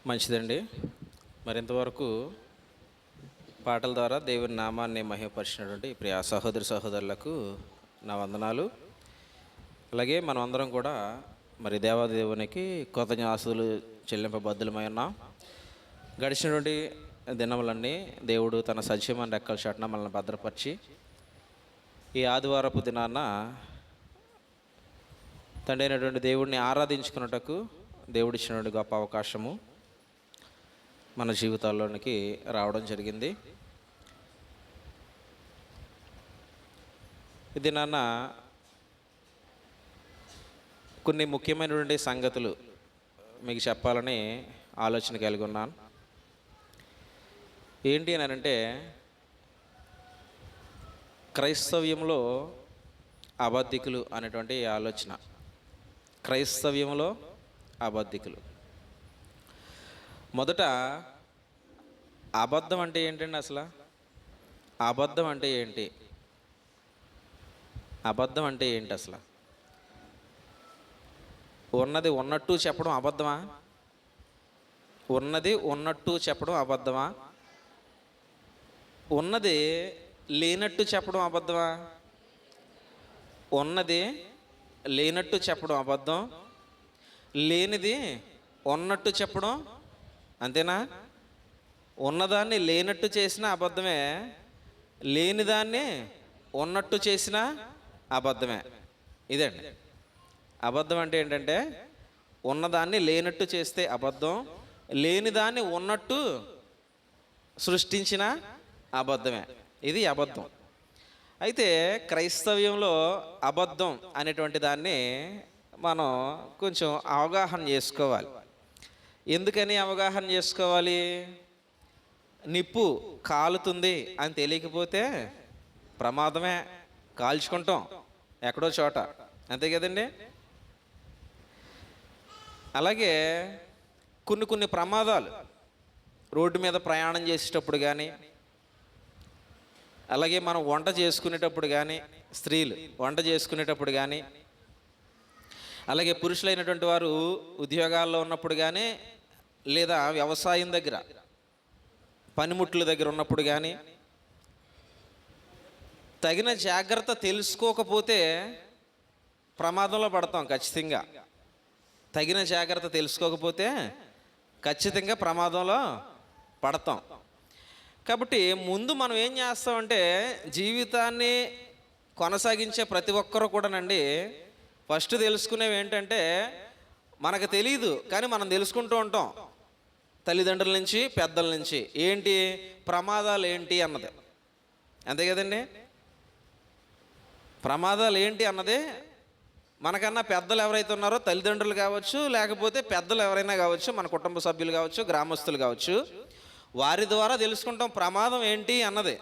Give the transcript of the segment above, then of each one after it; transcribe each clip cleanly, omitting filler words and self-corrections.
మంచిదండి. మరింతవరకు పాటల ద్వారా దేవుని నామాన్ని మహిమపరిచినటువంటి ప్రియ సహోదరి సహోదరులకు నా వందనాలు. అలాగే మనం అందరం కూడా మరి దేవాదేవునికి కృతజ్ఞతాస్తుతులు చెల్లింపబద్ధులమై ఉన్నాం. గడిచినటువంటి దినములన్నీ దేవుడు తన సజీవమైన రెక్కల చాటున మనల్ని భద్రపరిచి ఈ ఆదివారపు దినాన తండ్రి అయినటువంటి దేవుడిని ఆరాధించుకున్నటకు దేవుడిచ్చినటువంటి గొప్ప అవకాశము మన జీవితాల్లోనికి రావడం జరిగింది. ఇది నాన్న కొన్ని ముఖ్యమైనటువంటి సంగతులు మీకు చెప్పాలని ఆలోచన కలిగి ఉన్నాను. ఏంటి అని అంటే, క్రైస్తవ్యంలో అబద్ధికులు అనేటువంటి ఆలోచన. క్రైస్తవ్యంలో అబద్ధికులు. మొదట అబద్ధం అంటే ఏంటండి? అసలు అబద్ధం అంటే ఏంటి? అబద్ధం అంటే ఏంటి అసలు? ఉన్నది ఉన్నట్టు చెప్పడం అబద్ధమా? ఉన్నది ఉన్నట్టు చెప్పడం అబద్ధమా? ఉన్నది లేనట్టు చెప్పడం అబద్ధమా? ఉన్నది లేనట్టు చెప్పడం అబద్ధం, లేనిది ఉన్నట్టు చెప్పడం అంతేనా? ఉన్నదాన్ని లేనట్టు చేసిన అబద్ధమే, లేనిదాన్ని ఉన్నట్టు చేసిన అబద్ధమే. ఇదండి అబద్ధం అంటే. ఏంటంటే ఉన్నదాన్ని లేనట్టు చేస్తే అబద్ధం, లేనిదాన్ని ఉన్నట్టు సృష్టించిన అబద్ధమే. ఇది అబద్ధం. అయితే క్రైస్తవ్యంలో అబద్ధం అనేటువంటి దాన్ని మనం కొంచెం అవగాహన చేసుకోవాలి. ఎందుకని అవగాహన చేసుకోవాలి? నిప్పు కాలుతుంది అని తెలియకపోతే ప్రమాదమే, కాల్చుకుంటాం ఎక్కడో చోట, అంతే కదండి. అలాగే కొన్ని ప్రమాదాలు రోడ్డు మీద ప్రయాణం చేసేటప్పుడు కానీ, అలాగే మనం వంట చేసుకునేటప్పుడు కానీ, స్త్రీలు వంట చేసుకునేటప్పుడు కానీ, అలాగే పురుషులైనటువంటి వారు ఉద్యోగాల్లో ఉన్నప్పుడు కానీ, లేదా వ్యవసాయం దగ్గర పనిముట్ల దగ్గర ఉన్నప్పుడు కానీ, తగిన జాగ్రత్త తెలుసుకోకపోతే ప్రమాదంలో పడతాం ఖచ్చితంగా. తగిన జాగ్రత్త తెలుసుకోకపోతే ఖచ్చితంగా ప్రమాదంలో పడతాం. కాబట్టి ముందు మనం ఏం చేస్తామంటే, జీవితాన్ని కొనసాగించే ప్రతి ఒక్కరూ కూడానండి ఫస్ట్ తెలుసుకునేవి ఏంటంటే, మనకు తెలియదు కానీ మనం తెలుసుకుంటూ ఉంటాం తల్లిదండ్రుల నుంచి, పెద్దల నుంచి. ఏంటి ప్రమాదాలు ఏంటి అన్నది, అంతే కదండి. ప్రమాదాలు ఏంటి అన్నది మనకన్నా పెద్దలు ఎవరైతే ఉన్నారో, తల్లిదండ్రులు కావచ్చు, లేకపోతే పెద్దలు ఎవరైనా కావచ్చు, మన కుటుంబ సభ్యులు కావచ్చు, గ్రామస్తులు కావచ్చు, వారి ద్వారా తెలుసుకుంటాం ప్రమాదం ఏంటి అన్నది.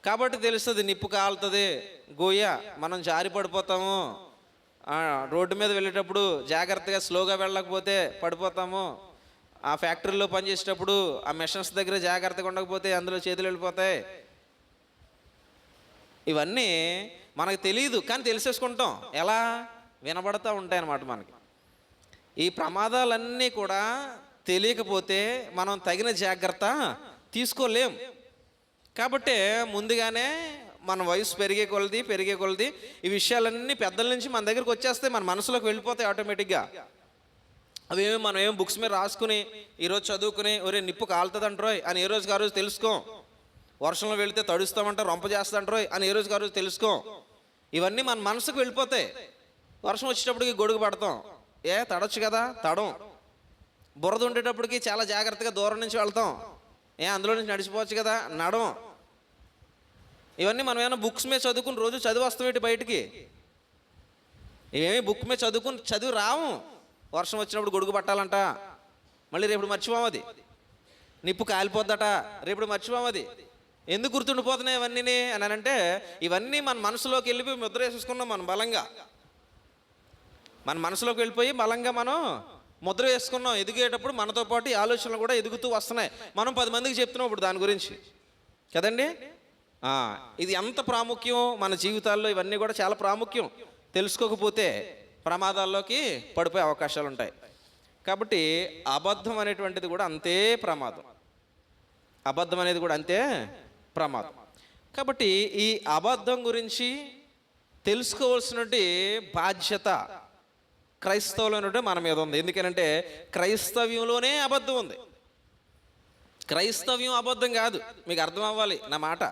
కాబట్టి తెలుస్తుంది, నిప్పు కాలుతుంది, గోయ, మనం జారి పడిపోతాము, రోడ్డు మీద వెళ్ళేటప్పుడు జాగ్రత్తగా స్లోగా వెళ్ళకపోతే పడిపోతాము, ఆ ఫ్యాక్టరీలో పనిచేసేటప్పుడు ఆ మెషిన్స్ దగ్గర జాగ్రత్తగా ఉండకపోతే అందులో చేతులు వెళ్ళిపోతాయి. ఇవన్నీ మనకు తెలియదు కానీ తెలిసేసుకుంటాం. ఎలా? వినబడతా ఉంటాయి అన్నమాట మనకి. ఈ ప్రమాదాలన్నీ కూడా తెలియకపోతే మనం తగిన జాగ్రత్త తీసుకోలేం. కాబట్టి ముందుగానే మన వయసు పెరిగే కొలది ఈ విషయాలన్నీ పెద్దల నుంచి మన దగ్గరికి వచ్చేస్తే మన మనసులోకి వెళ్ళిపోతాయి ఆటోమేటిక్గా. అవేమో మనం ఏమో బుక్స్ మీద రాసుకుని ఈరోజు చదువుకుని ఒరే నిప్పు కాలుతుంది అంటారోయ్ అని ఏ రోజుకి ఆ రోజు తెలుసుకో. వర్షంలో వెళితే తడుస్తామంటే రొంప చేస్తాంటారోయ్ అని ఏ రోజుకి ఆ రోజు తెలుసుకో. ఇవన్నీ మన మనసుకు వెళ్ళిపోతాయి. వర్షం వచ్చేటప్పటికి గొడుగు పడతాం, తడొచ్చు కదా, తడం. బురద ఉండేటప్పటికి చాలా జాగ్రత్తగా దూరం నుంచి వెళ్తాం, అందులో నుంచి నడిచిపోవచ్చు కదా, నడం. ఇవన్నీ మనం ఏమైనా బుక్స్ మీద చదువుకుని రోజు చదివి వస్తామేంటి బయటికి? ఇవేమి బుక్ మీద చదివి రాము. వర్షం వచ్చినప్పుడు గొడుగు పట్టాలంట, మళ్ళీ రేపు మర్చిపోమది. నిప్పు కాలిపోద్దట, రేపు మర్చిపోమది. ఎందుకు గుర్తుండిపోతున్నాయి ఇవన్నీ అని అంటే, ఇవన్నీ మన మనసులోకి వెళ్ళిపోయి ముద్ర వేసేసుకున్నాం. మనం బలంగా మన మనసులోకి వెళ్ళిపోయి బలంగా మనం ముద్ర వేసుకున్నాం. ఎదిగేటప్పుడు మనతో పాటు ఈ ఆలోచనలు కూడా ఎదుగుతూ వస్తున్నాయి. మనం 10 మందికి చెప్తున్నాం ఇప్పుడు దాని గురించి కదండి. ఇది ఎంత ప్రాముఖ్యం మన జీవితాల్లో. ఇవన్నీ కూడా చాలా ప్రాముఖ్యం. తెలుసుకోకపోతే ప్రమాదాల్లోకి పడిపోయే అవకాశాలు ఉంటాయి. కాబట్టి అబద్ధం అనేటువంటిది కూడా అంతే ప్రమాదం. అబద్ధం అనేది కూడా అంతే ప్రమాదం. కాబట్టి ఈ అబద్ధం గురించి తెలుసుకోవాల్సినటువంటి బాధ్యత క్రైస్తవులైనటువంటి మన మీద ఉంది. ఎందుకంటే క్రైస్తవ్యంలోనే అబద్ధం ఉంది. క్రైస్తవ్యం అబద్ధం కాదు, మీకు అర్థం అవ్వాలి నా మాట.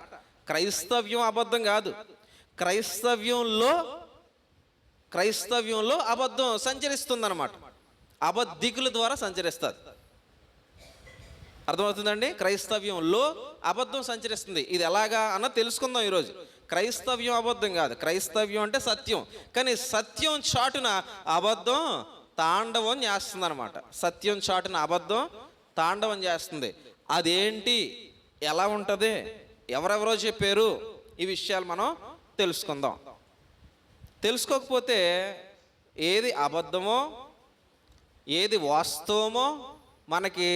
క్రైస్తవ్యం అబద్ధం కాదు, క్రైస్తవ్యంలో అబద్ధం సంచరిస్తుంది అన్నమాట. అబద్ధికుల ద్వారా సంచరిస్తుంది. అర్థమవుతుందండి? క్రైస్తవ్యంలో అబద్ధం సంచరిస్తుంది. ఇది ఎలాగా అన్న తెలుసుకుందాం ఈరోజు. క్రైస్తవ్యం అబద్ధం కాదు, క్రైస్తవ్యం అంటే సత్యం. కానీ సత్యం చాటున అబద్ధం తాండవం చేస్తుంది అనమాట. సత్యం చాటున అబద్ధం తాండవం చేస్తుంది. అదేంటి, ఎలా ఉంటుంది, ఎవరెవరో చెప్పారు, ఈ విషయాలు మనం తెలుసుకుందాం. తెలుసుకోకపోతే ఏది అబద్ధమో ఏది వాస్తవమో మనకి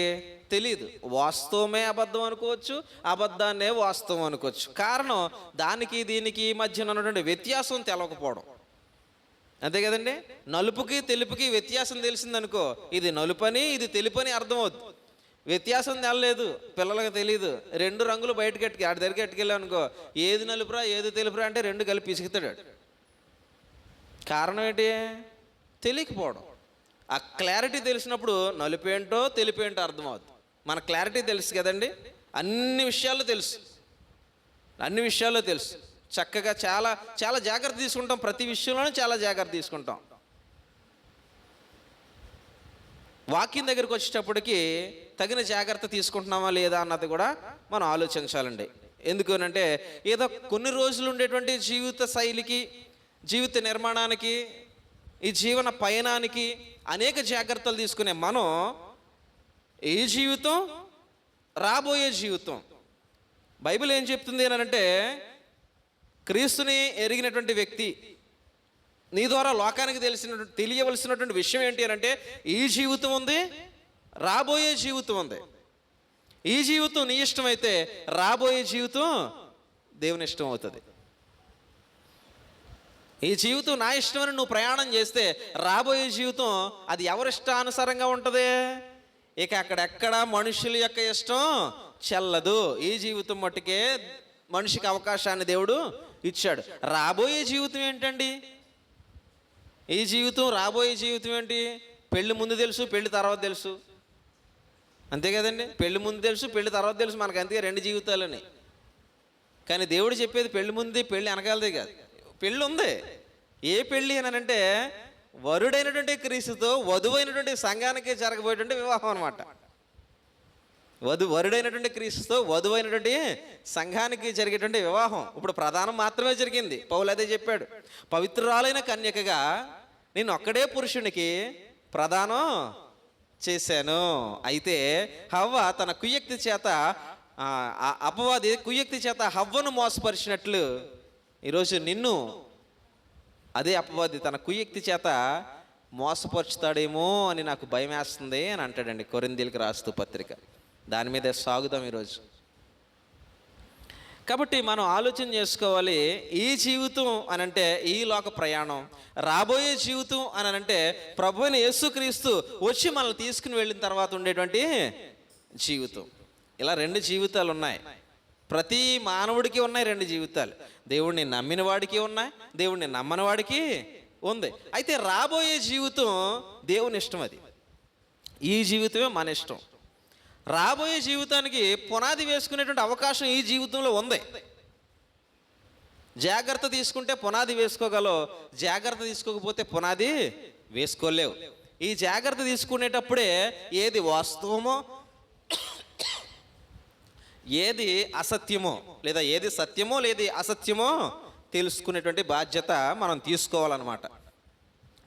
తెలీదు. వాస్తవమే అబద్ధం అనుకోవచ్చు, అబద్ధాన్నే వాస్తవం అనుకోవచ్చు. కారణం దానికి దీనికి మధ్యన ఉన్నటువంటి వ్యత్యాసం తెలవకపోవడం. అంతే కదండి? నలుపుకి తెలుపుకి వ్యత్యాసం తెలిసిందనుకో, ఇది నలుపని ఇది తెలుపని అర్థమవుతుంది. వ్యత్యాసం తెలలేదు, పిల్లలకు తెలియదు. రెండు రంగులు బయటకి ఆడి దగ్గరికి ఎట్టుకెళ్ళావు అనుకో, ఏది నలుపురా ఏది తెలుపురా అంటే రెండు కలిపి పిసుకుతాడు. కారణం ఏంటి? తెలియకపోవడం. ఆ క్లారిటీ తెలిసినప్పుడు నలుపేంటో తెలుపేంటో అర్థమవుతుంది. మన క్లారిటీ తెలుసు కదండి, అన్ని విషయాల్లో తెలుసు. చక్కగా చాలా చాలా జాగ్రత్త తీసుకుంటాం. ప్రతి విషయంలోనూ చాలా జాగ్రత్త తీసుకుంటాం. వాక్యం దగ్గరికి వచ్చేటప్పటికి తగిన జాగ్రత్త తీసుకుంటున్నామా లేదా అన్నది కూడా మనం ఆలోచించాలండి. ఎందుకనంటే ఏదో కొన్ని రోజులు ఉండేటువంటి జీవిత శైలికి, జీవిత నిర్మాణానికి, ఈ జీవన పయనానికి అనేక జాగ్రత్తలు తీసుకునే మనం ఈ జీవితం, రాబోయే జీవితం, బైబిల్ ఏం చెప్తుంది అని అంటే, క్రీస్తుని ఎరిగినటువంటి వ్యక్తి నీ ద్వారా లోకానికి తెలియవలసినటువంటి విషయం ఏంటి అని అంటే, ఈ జీవితం ఉంది, రాబోయే జీవితం ఉంది. ఈ జీవితం నీ ఇష్టమైతే రాబోయే జీవితం దేవుని ఇష్టం అవుతుంది. ఈ జీవితం నా ఇష్టమని నువ్వు ప్రయాణం చేస్తే రాబోయే జీవితం అది ఎవరిష్టానుసారంగా ఉంటుంది. ఇక అక్కడెక్కడ మనుషుల యొక్క ఇష్టం చెల్లదు. ఈ జీవితం మట్టుకే మనిషికి అవకాశాన్ని దేవుడు ఇచ్చాడు. రాబోయే జీవితం ఏంటండి? ఈ జీవితం, రాబోయే జీవితం ఏంటి? పెళ్లి ముందు తెలుసు, పెళ్లి తర్వాత తెలుసు. అంతే కదండి? పెళ్లి ముందు తెలుసు, పెళ్లి తర్వాత తెలుసు. మనకు అంతే రెండు జీవితాలని. కానీ దేవుడు చెప్పేది పెళ్లి ముందు పెళ్లి వెనకాలదే కాదు. పెళ్ళి ఉంది. ఏ పెళ్ళి అని అంటే వరుడైనటువంటి క్రీస్తుతో వధువైనటువంటి సంఘానికి జరగబోయేటువంటి వివాహం అనమాట. వరుడైనటువంటి క్రీస్తుతో వధువైనటువంటి సంఘానికి జరిగేటువంటి వివాహం. ఇప్పుడు ప్రధానం మాత్రమే జరిగింది. పౌలు అదే చెప్పాడు, పవిత్రురాలైన కన్యకగా నేను ఒక్కడే పురుషునికి ప్రదానం చేశాను. అయితే హవ్వ తన కుయుక్తి చేత, అపవాది కుయుక్తి చేత హవ్వను మోసపరిచినట్లు ఈరోజు నిన్ను అదే అపవాది తన కుయుక్తి చేత మోసపరుచుతాడేమో అని నాకు భయం వేస్తుంది అని అంటాడండి కొరింథీయులకు రాస్తూ పత్రిక. దాని మీద సాగుదాం ఈరోజు. కాబట్టి మనం ఆలోచన చేసుకోవాలి, ఈ జీవితం అనంటే ఈ లోక ప్రయాణం, రాబోయే జీవితం అని అంటే ప్రభువైన యేసుక్రీస్తు వచ్చి మనల్ని తీసుకుని వెళ్ళిన తర్వాత ఉండేటువంటి జీవితం. ఇలా రెండు జీవితాలు ఉన్నాయి. ప్రతి మానవుడికి ఉన్నాయి రెండు జీవితాలు. దేవుడిని నమ్మిన వాడికి ఉన్నాయి, దేవుడిని నమ్మని వాడికి ఉంది. అయితే రాబోయే జీవితం దేవుని ఇష్టం. అది ఈ జీవితమే మన ఇష్టం. రాబోయే జీవితానికి పునాది వేసుకునేటువంటి అవకాశం ఈ జీవితంలో ఉంది. జాగ్రత్త తీసుకుంటే పునాది వేసుకోగలవు, జాగ్రత్త తీసుకోకపోతే పునాది వేసుకోలేవు. ఈ జాగ్రత్త తీసుకునేటప్పుడే ఏది వాస్తవమో ఏది అసత్యమో, లేదా ఏది సత్యమో లేది అసత్యమో తెలుసుకునేటువంటి బాధ్యత మనం తీసుకోవాలన్నమాట.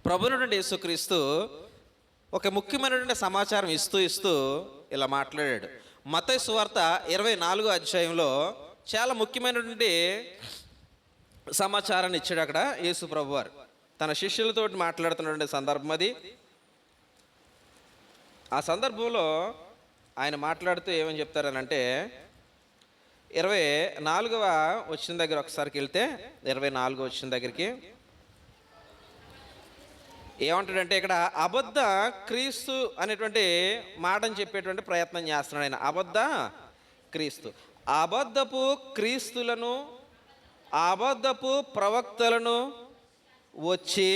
ప్రభువైనటువంటి యేసుక్రీస్తు ఒక ముఖ్యమైనటువంటి సమాచారం ఇస్తూ ఇలా మాట్లాడాడు. మత్తయి సువార్త 24వ అధ్యాయంలో చాలా ముఖ్యమైనటువంటి సమాచారాన్ని ఇచ్చాడు. అక్కడ యేసు ప్రభువారు తన శిష్యులతో మాట్లాడుతున్నటువంటి సందర్భం అది. ఆ సందర్భంలో ఆయన మాట్లాడుతూ ఏమని చెప్తారనంటే, 24వ వచనం దగ్గర ఒకసారికి వెళ్తే, 24వ వచనం దగ్గరికి, ఏమంటాడంటే ఇక్కడ అబద్ధ క్రీస్తు అనేటువంటి మాటని చెప్పేటువంటి ప్రయత్నం చేస్తున్నాడు ఆయన. అబద్ధ క్రీస్తు, అబద్ధపు క్రీస్తులను, అబద్ధపు ప్రవక్తలను వచ్చి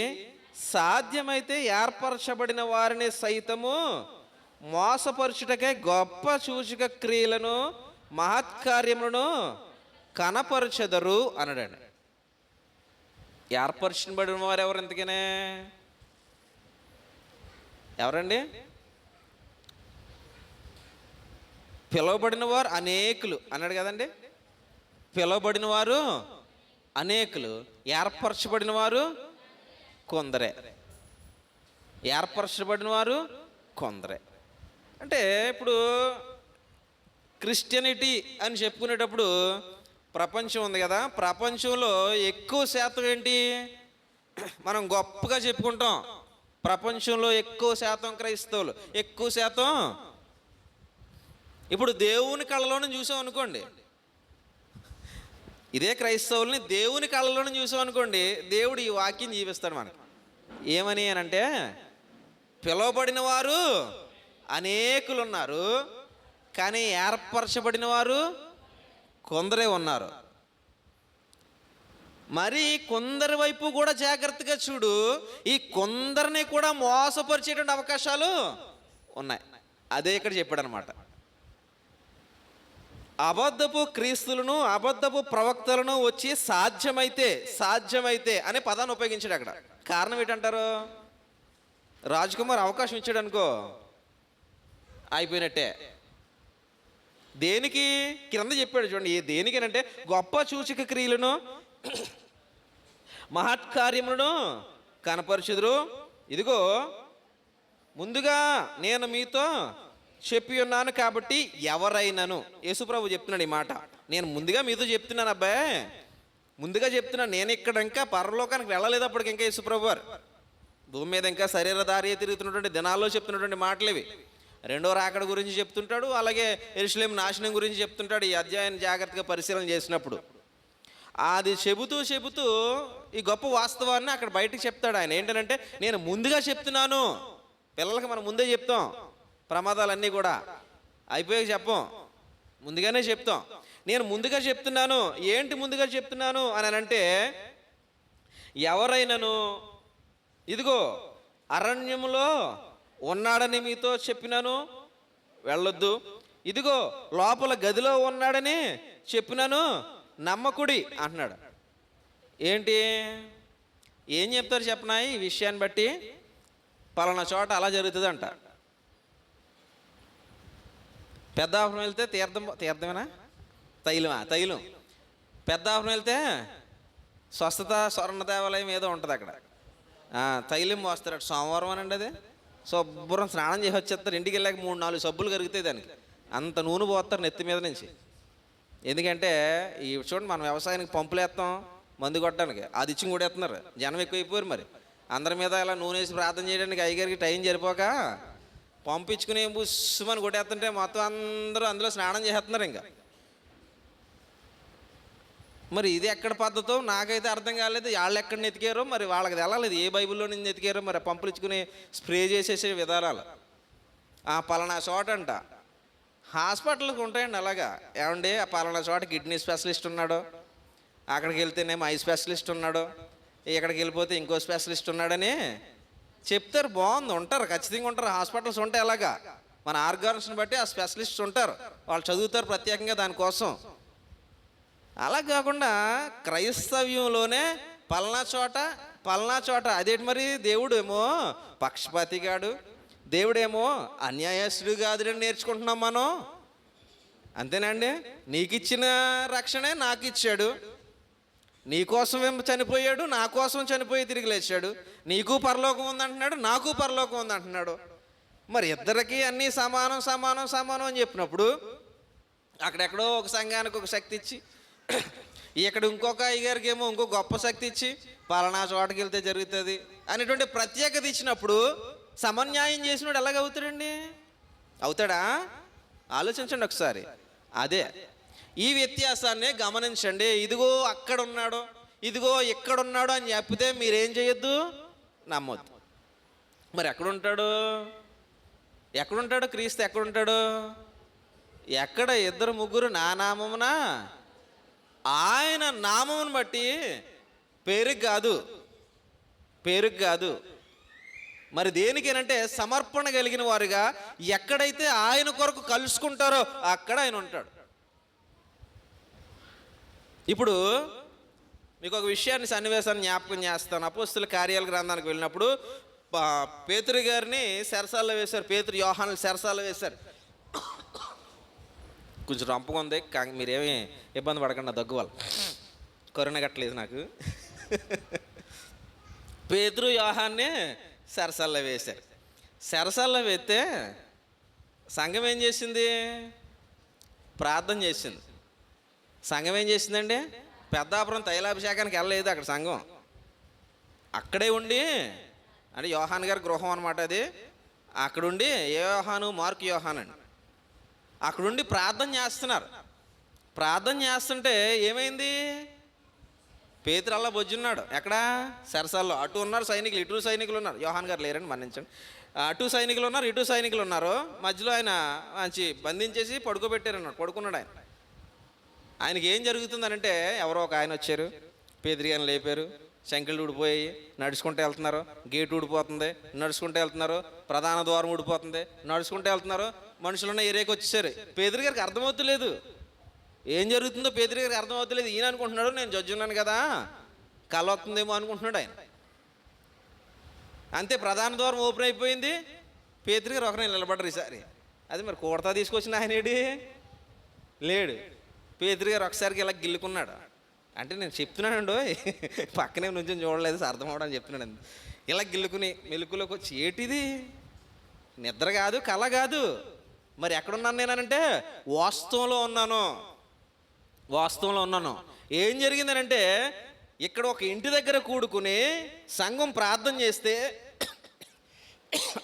సాధ్యమైతే ఏర్పరచబడిన వారిని సైతము మోసపరచుటకే గొప్ప సూచక క్రియలను మహత్కార్యములను కనపరచెదరు అన్నాడండి. ఏర్పరచబడిన వారు ఎవరు ఇంతకనే? ఎవరండి? పిలువబడిన వారు అనేకులు అన్నాడు కదండి. పిలువబడిన వారు అనేకులు, ఏర్పరచబడిన వారు కొందరే. ఏర్పరచబడిన వారు కొందరే అంటే ఇప్పుడు క్రిస్టియనిటీ అని చెప్పుకునేటప్పుడు ప్రపంచం ఉంది కదా, ప్రపంచంలో ఎక్కువ శాతం ఏంటి మనం గొప్పగా చెప్పుకుంటాం. ప్రపంచంలో ఎక్కువ శాతం క్రైస్తవులు, ఎక్కువ శాతం. ఇప్పుడు దేవుని కళ్ళలోనే చూసాం అనుకోండి, ఇదే క్రైస్తవుల్ని దేవుని కళ్ళలోనే చూసాం అనుకోండి, దేవుడు ఈ వాక్యం జీవిస్తాడు మనకు. ఏమని అనంటే, పిలువబడిన వారు అనేకులు ఉన్నారు, కానీ ఏర్పరచబడిన వారు కొందరే ఉన్నారు. మరి కొందరి వైపు కూడా జాగ్రత్తగా చూడు, ఈ కొందరిని కూడా మోసపరిచేటువంటి అవకాశాలు ఉన్నాయి. అదే ఇక్కడ చెప్పాడు అనమాట. అబద్ధపు క్రీస్తులను, అబద్ధపు ప్రవక్తలను వచ్చి సాధ్యమైతే అనే పదాన్ని ఉపయోగించాడు అక్కడ. కారణం ఏంటంటారు? రాజ్కుమార్ అవకాశం ఇచ్చాడు అనుకో, అయిపోయినట్టే. దేనికి? కింద చెప్పాడు చూడండి, దేనికనంటే గొప్ప సూచక క్రియలను మహత్కార్యములను కనపరచుదురు. ఇదిగో ముందుగా నేను మీతో చెప్పి ఉన్నాను కాబట్టి ఎవరైనాను. యేసుప్రభు చెప్తున్నాడు ఈ మాట. నేను ముందుగా మీతో చెప్తున్నాను అబ్బాయి, ముందుగా చెప్తున్నాను. నేను ఇక్కడ ఇంకా పరలోకానికి వెళ్ళలేదు అప్పటికి, ఇంకా యేసుప్రభు వారు భూమి మీద ఇంకా శరీరధారి తిరుగుతున్నటువంటి దినాల్లో చెప్తున్నటువంటి మాటలు ఇవి. రెండో రాకడ గురించి చెప్తుంటాడు, అలాగే యెరూషలేం నాశనం గురించి చెప్తుంటాడు. ఈ అధ్యాయాన్ని జాగ్రత్తగా పరిశీలన చేసినప్పుడు అది చెబుతూ ఈ గొప్ప వాస్తవాన్ని అక్కడ బయటకు చెప్తాడు ఆయన. ఏంటంటే నేను ముందుగా చెప్తున్నాను. పిల్లలకి మనం ముందే చెప్తాం ప్రమాదాలన్నీ కూడా, అయిపోయాక చెప్పం, ముందుగానే చెప్తాం. నేను ముందుగా చెప్తున్నాను. ఏంటి ముందుగా చెప్తున్నాను అని అంటే, ఎవరైనాను ఇదిగో అరణ్యములో ఉన్నాడని మీతో చెప్పినాను, వెళ్ళొద్దు. ఇదిగో లోపల గదిలో ఉన్నాడని చెప్పినాను, నమ్మకుడి అంటున్నాడు. ఏంటి, ఏం చెప్తారు చెప్పనా? ఈ విషయాన్ని బట్టి పలానా చోట అలా జరుగుతుంది అంట. పెద్దాపురం వెళ్తే తీర్థమేనా? తైలం. పెద్దాపురం వెళ్తే స్వస్థత స్వర్ణ దేవాలయం ఏదో ఉంటుంది అక్కడ. తైలం మోస్తాడు సోమవారం అనండి. అది శుభ్రం స్నానం చేసి వచ్చేస్తారు. ఇంటికి వెళ్ళాక 3-4 సబ్బులు కరుగుతాయి దానికి. అంత నూనె పోస్తారు నెత్తి మీద నుంచి. ఎందుకంటే ఈ చూడండి, మనం వ్యవసాయానికి పంపులు వేస్తాం మందు కొట్టడానికి, అది ఇచ్చి కూడా వేస్తున్నారు. జనం ఎక్కువైపోయారు. మరి అందరి మీద ఇలా నూనె వేసి ప్రార్థన చేయడానికి అయ్యగారికి టైం సరిపోక పంపించుకుని బుస్సుమని కొట్టేస్తుంటే మొత్తం అందరూ అందులో స్నానం చేస్తున్నారు. ఇంకా మరి ఇది ఎక్కడ పద్ధతో నాకైతే అర్థం కాలేదు. వాళ్ళు ఎక్కడ ఎతికారో మరి, వాళ్ళకి తెలలేదు ఏ బైబిల్లో నుంచి ఎతికారో మరి. పంపులు ఇచ్చుకుని స్ప్రే చేసేసే విధానాలు. పలానా చోట అంట హాస్పిటల్కి ఉంటాయండి అలాగా. ఏమండి ఆ పలానా చోట కిడ్నీ స్పెషలిస్ట్ ఉన్నాడు, అక్కడికి వెళ్తేనేమో ఐ స్పెషలిస్ట్ ఉన్నాడు, ఇక్కడికి వెళ్ళిపోతే ఇంకో స్పెషలిస్ట్ ఉన్నాడని చెప్తారు. బాగుంది, ఉంటారు, ఖచ్చితంగా ఉంటారు. హాస్పిటల్స్ ఉంటాయి అలాగా. మన ఆర్గాన్స్ని బట్టి ఆ స్పెషలిస్ట్ ఉంటారు, వాళ్ళు చదువుతారు ప్రత్యేకంగా దానికోసం. అలా కాకుండా క్రైస్తవ్యంలోనే పలానా చోట అదేంటి మరి? దేవుడు ఏమో పక్షపాతిగాడు, దేవుడేమో అన్యాయస్తుడు కాదుడని నేర్చుకుంటున్నాం మనం. అంతేనండి. నీకు ఇచ్చిన రక్షణే నాకు ఇచ్చాడు, నీ కోసం చనిపోయాడు, నా కోసం చనిపోయి తిరిగి లేచాడు. నీకు పరలోకం ఉందంటున్నాడు, నాకు పరలోకం ఉందంటున్నాడు. మరి ఇద్దరికి అన్నీ సమానం అని చెప్పినప్పుడు అక్కడెక్కడో ఒక సంఘానికి ఒక శక్తి ఇచ్చి, ఇక్కడ ఇంకొక అయ్యగారికి ఏమో ఇంకో గొప్ప శక్తి ఇచ్చి పలానా చోటకి వెళ్తే జరుగుతుంది అనేటువంటి ప్రత్యేకత ఇచ్చినప్పుడు సమన్యాయం చేసినోడు ఎలాగవుతాడండి? అవుతాడా? ఆలోచించండి ఒకసారి. అదే ఈ వ్యత్యాసాన్ని గమనించండి. ఇదిగో అక్కడ ఉన్నాడు, ఇదిగో ఇక్కడ ఉన్నాడు అని చెప్పితే మీరేం చేయొద్దు, నమ్మొద్దు. మరి ఎక్కడుంటాడు క్రీస్తు? ఎక్కడుంటాడు? ఎక్కడ ఇద్దరు ముగ్గురు నా నామమున, ఆయన నామమును బట్టి, పేరుకి కాదు. మరి దేనికేనంటే సమర్పణ కలిగిన వారుగా ఎక్కడైతే ఆయన కొరకు కలుసుకుంటారో అక్కడ ఆయన ఉంటాడు. ఇప్పుడు మీకు ఒక విషయాన్ని, సన్నివేశాన్ని జ్ఞాపకం చేస్తాను. అపోస్తుల కార్యాల గ్రంథానికి వెళ్ళినప్పుడు పేతురు గారిని చెరసాల్లో వేశారు. పేతురు యోహాను చెరసాల్లో వేశారు. కొంచెం రంపుగా ఉంది, మీరేమీ ఇబ్బంది పడకండి, నా దగ్గు వల్ల కరోనా కట్టలేదు నాకు. పేతురు యోహాన్ని చెరసాల్లో వేశారు. చెరసాల్లో వేస్తే సంఘం ఏం చేసింది? ప్రార్థన చేసింది. సంఘం ఏం చేసిందండి? పెద్దాపురం తైలాభిషేకానికి వెళ్ళలేదు అక్కడ సంఘం. అక్కడే ఉండి, అంటే యోహాన్ గారి గృహం అనమాట అది. అక్కడుండి ఏ యోహాను? మార్కు యోహాన్ అండి. అక్కడుండి ప్రార్థన చేస్తున్నారు. ప్రార్థన చేస్తుంటే ఏమైంది? పేతురు అలా బొజ్జున్నాడు. ఎక్కడ? చెరసాల్లో. అటు ఉన్నారు సైనికులు, ఇటు సైనికులు ఉన్నారు. యోహాన్ గారు లేరండి, మన్నించండి. అటు సైనికులు ఉన్నారు, ఇటు సైనికులు ఉన్నారు. మధ్యలో ఆయన మంచి బంధించేసి పడుకోబెట్టారన్నాడు. పడుకున్నాడు ఆయన. ఆయనకి ఏం జరుగుతుందనంటే, ఎవరో ఒక ఆయన వచ్చారు, పేతురు గారిని లేపారు. శంకులు ఊడిపోయి నడుచుకుంటూ వెళ్తున్నారు. గేటు ఊడిపోతుంది, నడుచుకుంటూ వెళ్తున్నారు. ప్రధాన ద్వారం ఊడిపోతుంది, నడుచుకుంటూ వెళ్తున్నారు. మనుషులున్న ఏరియాకి వచ్చేసారు. పేతురు గారికి అర్థమవుతలేదు ఏం జరుగుతుందో. పేతురు గారికి అర్థమవుతలేదు. ఈయన అనుకుంటున్నాడు నేను జడ్జి ఉన్నాను కదా, కళ వస్తుందేమో అనుకుంటున్నాడు ఆయన. అంతే, ప్రధాన ద్వారం ఓపెన్ అయిపోయింది. పేతురు గారు ఒకరిని నిలబడ్డారు ఈసారి. అది మరి కూడతా తీసుకొచ్చిన ఆయన ఏడి లేడు. పేతురు గారు ఒకసారికి ఇలా గిల్లుకున్నాడు. అంటే నేను చెప్తున్నానండో, పక్కనే నుంచి చూడలేదు, అర్థం అవడానికి చెప్తున్నాను. ఇలా గిల్లుకుని మెలుకులోకి వచ్చి, ఏటిది? నిద్ర కాదు, కళ కాదు. మరి ఎక్కడున్నాను నేనంటే వాస్తవంలో ఉన్నాను. ఏం జరిగిందనంటే, ఇక్కడ ఒక ఇంటి దగ్గర కూడుకుని సంఘం ప్రార్థన చేస్తే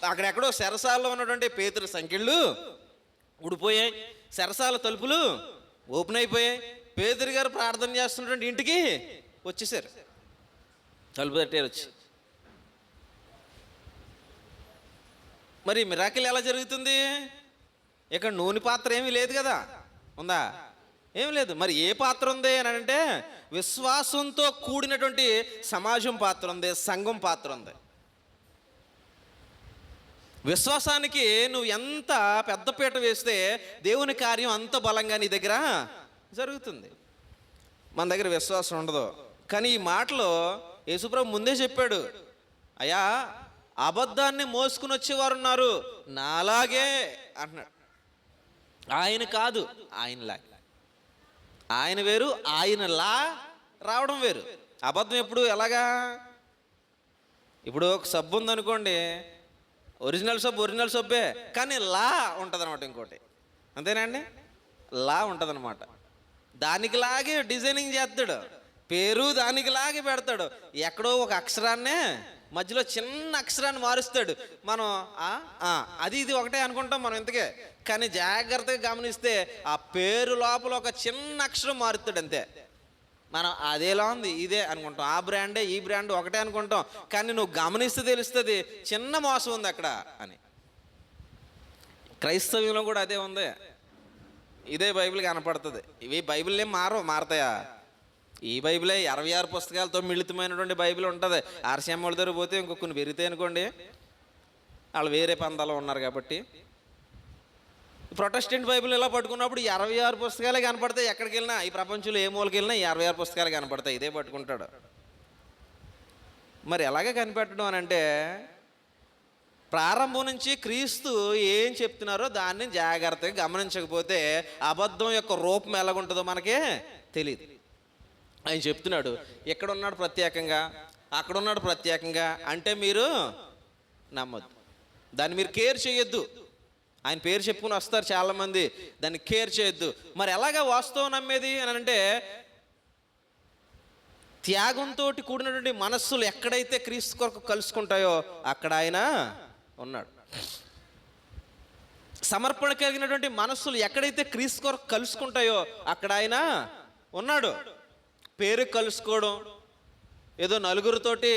అక్కడెక్కడో చెరసాల్లో ఉన్నటువంటి పేతురు సంఖ్యలు ఊడిపోయాయి. చెరసాల తలుపులు ఓపెన్ అయిపోయాయి. పేతురు గారు ప్రార్థన చేస్తున్నటువంటి ఇంటికి వచ్చేసారు. తలుపు తట్టారు వచ్చి. మరి మిరాకిల్ ఎలా జరుగుతుంది? ఇక్కడ నూనె పాత్ర ఏమీ లేదు కదా, ఉందా? ఏమి లేదు. మరి ఏ పాత్ర ఉంది అని అంటే, విశ్వాసంతో కూడినటువంటి సమాజం పాత్ర ఉంది, సంఘం పాత్ర ఉంది. విశ్వాసానికి నువ్వు ఎంత పెద్దపీట వేస్తే దేవుని కార్యం అంత బలంగా నీ దగ్గర జరుగుతుంది. మన దగ్గర విశ్వాసం ఉండదు. కానీ ఈ మాటలో యేసుప్రభు ముందే చెప్పాడు, అయ్యా అబద్ధాన్ని మోసుకుని వచ్చేవారు ఉన్నారు నాలాగే అంటున్నాడు. ఆయన కాదు, ఆయనలా. ఆయన వేరు, ఆయనలా రావడం వేరు. అబద్ధం ఎప్పుడు ఎలాగా? ఇప్పుడు ఒక సబ్బు ఉందనుకోండి, ఒరిజినల్ సబ్బే, కానీ లా ఉంటుంది అనమాట. ఇంకోటి అంతేనా అండి? లా ఉంటుంది అనమాట. దానికిలాగే డిజైనింగ్ చేస్తాడు, పేరు దానికిలాగే పెడతాడు. ఎక్కడో ఒక అక్షరాన్నే మధ్యలో చిన్న అక్షరాన్ని మారుస్తాడు. మనం అది ఇది ఒకటే అనుకుంటాం మనం ఇంతకే. కానీ జాగ్రత్తగా గమనిస్తే ఆ పేరు లోపల ఒక చిన్న అక్షరం మారుతాడు అంతే. మనం అదేలా ఉంది ఇదే అనుకుంటాం, ఆ బ్రాండే ఈ బ్రాండ్ ఒకటే అనుకుంటాం. కానీ నువ్వు గమనిస్తే తెలుస్తుంది చిన్న మోసం ఉంది అక్కడ అని. క్రైస్తవ్యంలో కూడా అదే ఉంది. ఇదే బైబిల్ కనపడుతుంది. ఇవి బైబిల్ ఏం మారతాయా? ఈ బైబిలే 66 పుస్తకాలతో మిళితమైనటువంటి బైబిల్ ఉంటుంది. ఆర్సీఎం వాళ్ళ దగ్గర పోతే ఇంకొన్ని పెరిగితే అనుకోండి, వాళ్ళు వేరే పందాలో ఉన్నారు కాబట్టి. ప్రొటెస్టెంట్ బైబిల్ ఇలా పట్టుకున్నప్పుడు 66 పుస్తకాలే కనపడతాయి. ఎక్కడికి వెళ్ళినా, ఈ ప్రపంచంలో ఏ మూలకి వెళ్ళినా 66 పుస్తకాలు కనపడతాయి. ఇదే పట్టుకుంటాడు. మరి ఎలాగే కనిపెట్టడం అని అంటే, ప్రారంభం నుంచి క్రీస్తు ఏం చెప్తున్నారో దాన్ని జాగ్రత్తగా గమనించకపోతే అబద్ధం యొక్క రూపం ఎలాగుంటుందో మనకే తెలియదు. ఆయన చెప్తున్నాడు, ఎక్కడున్నాడు ప్రత్యేకంగా, అక్కడున్నాడు ప్రత్యేకంగా అంటే మీరు నమ్మొద్దు, దాన్ని మీరు కేర్ చేయొద్దు. ఆయన పేరు చెప్పుకుని వస్తారు చాలామంది, దాన్ని కేర్ చేయొద్దు. మరి ఎలాగా వాస్తవం నమ్మేది అని అంటే, త్యాగంతో కూడినటువంటి మనస్సులు ఎక్కడైతే క్రీస్తు కొరకు కలుసుకుంటాయో అక్కడ ఆయన ఉన్నాడు. సమర్పణ కలిగినటువంటి మనస్సులు ఎక్కడైతే క్రీస్తు కొరకు కలుసుకుంటాయో అక్కడ ఆయన ఉన్నాడు. పేరు కలుసుకోవడం, ఏదో నలుగురితోటి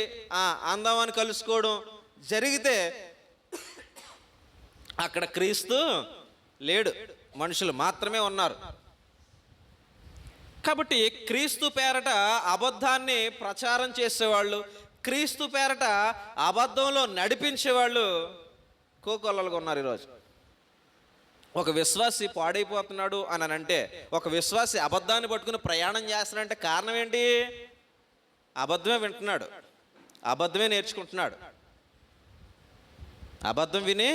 అందామని కలుసుకోవడం, జరిగితే అక్కడ క్రీస్తు లేడు, మనుషులు మాత్రమే ఉన్నారు. కాబట్టి క్రీస్తు పేరట అబద్ధాన్ని ప్రచారం చేసేవాళ్ళు, క్రీస్తు పేరట అబద్ధంలో నడిపించేవాళ్ళు కోకొల్లలుగా ఉన్నారు ఈరోజు. ఒక విశ్వాసి పాడైపోతున్నాడు అని అంటే, ఒక విశ్వాసి అబద్ధాన్ని పట్టుకుని ప్రయాణం చేస్తున్నాడంటే కారణం ఏంటి? అబద్ధమే వింటున్నాడు, అబద్ధమే నేర్చుకుంటున్నాడు. అబద్ధం విని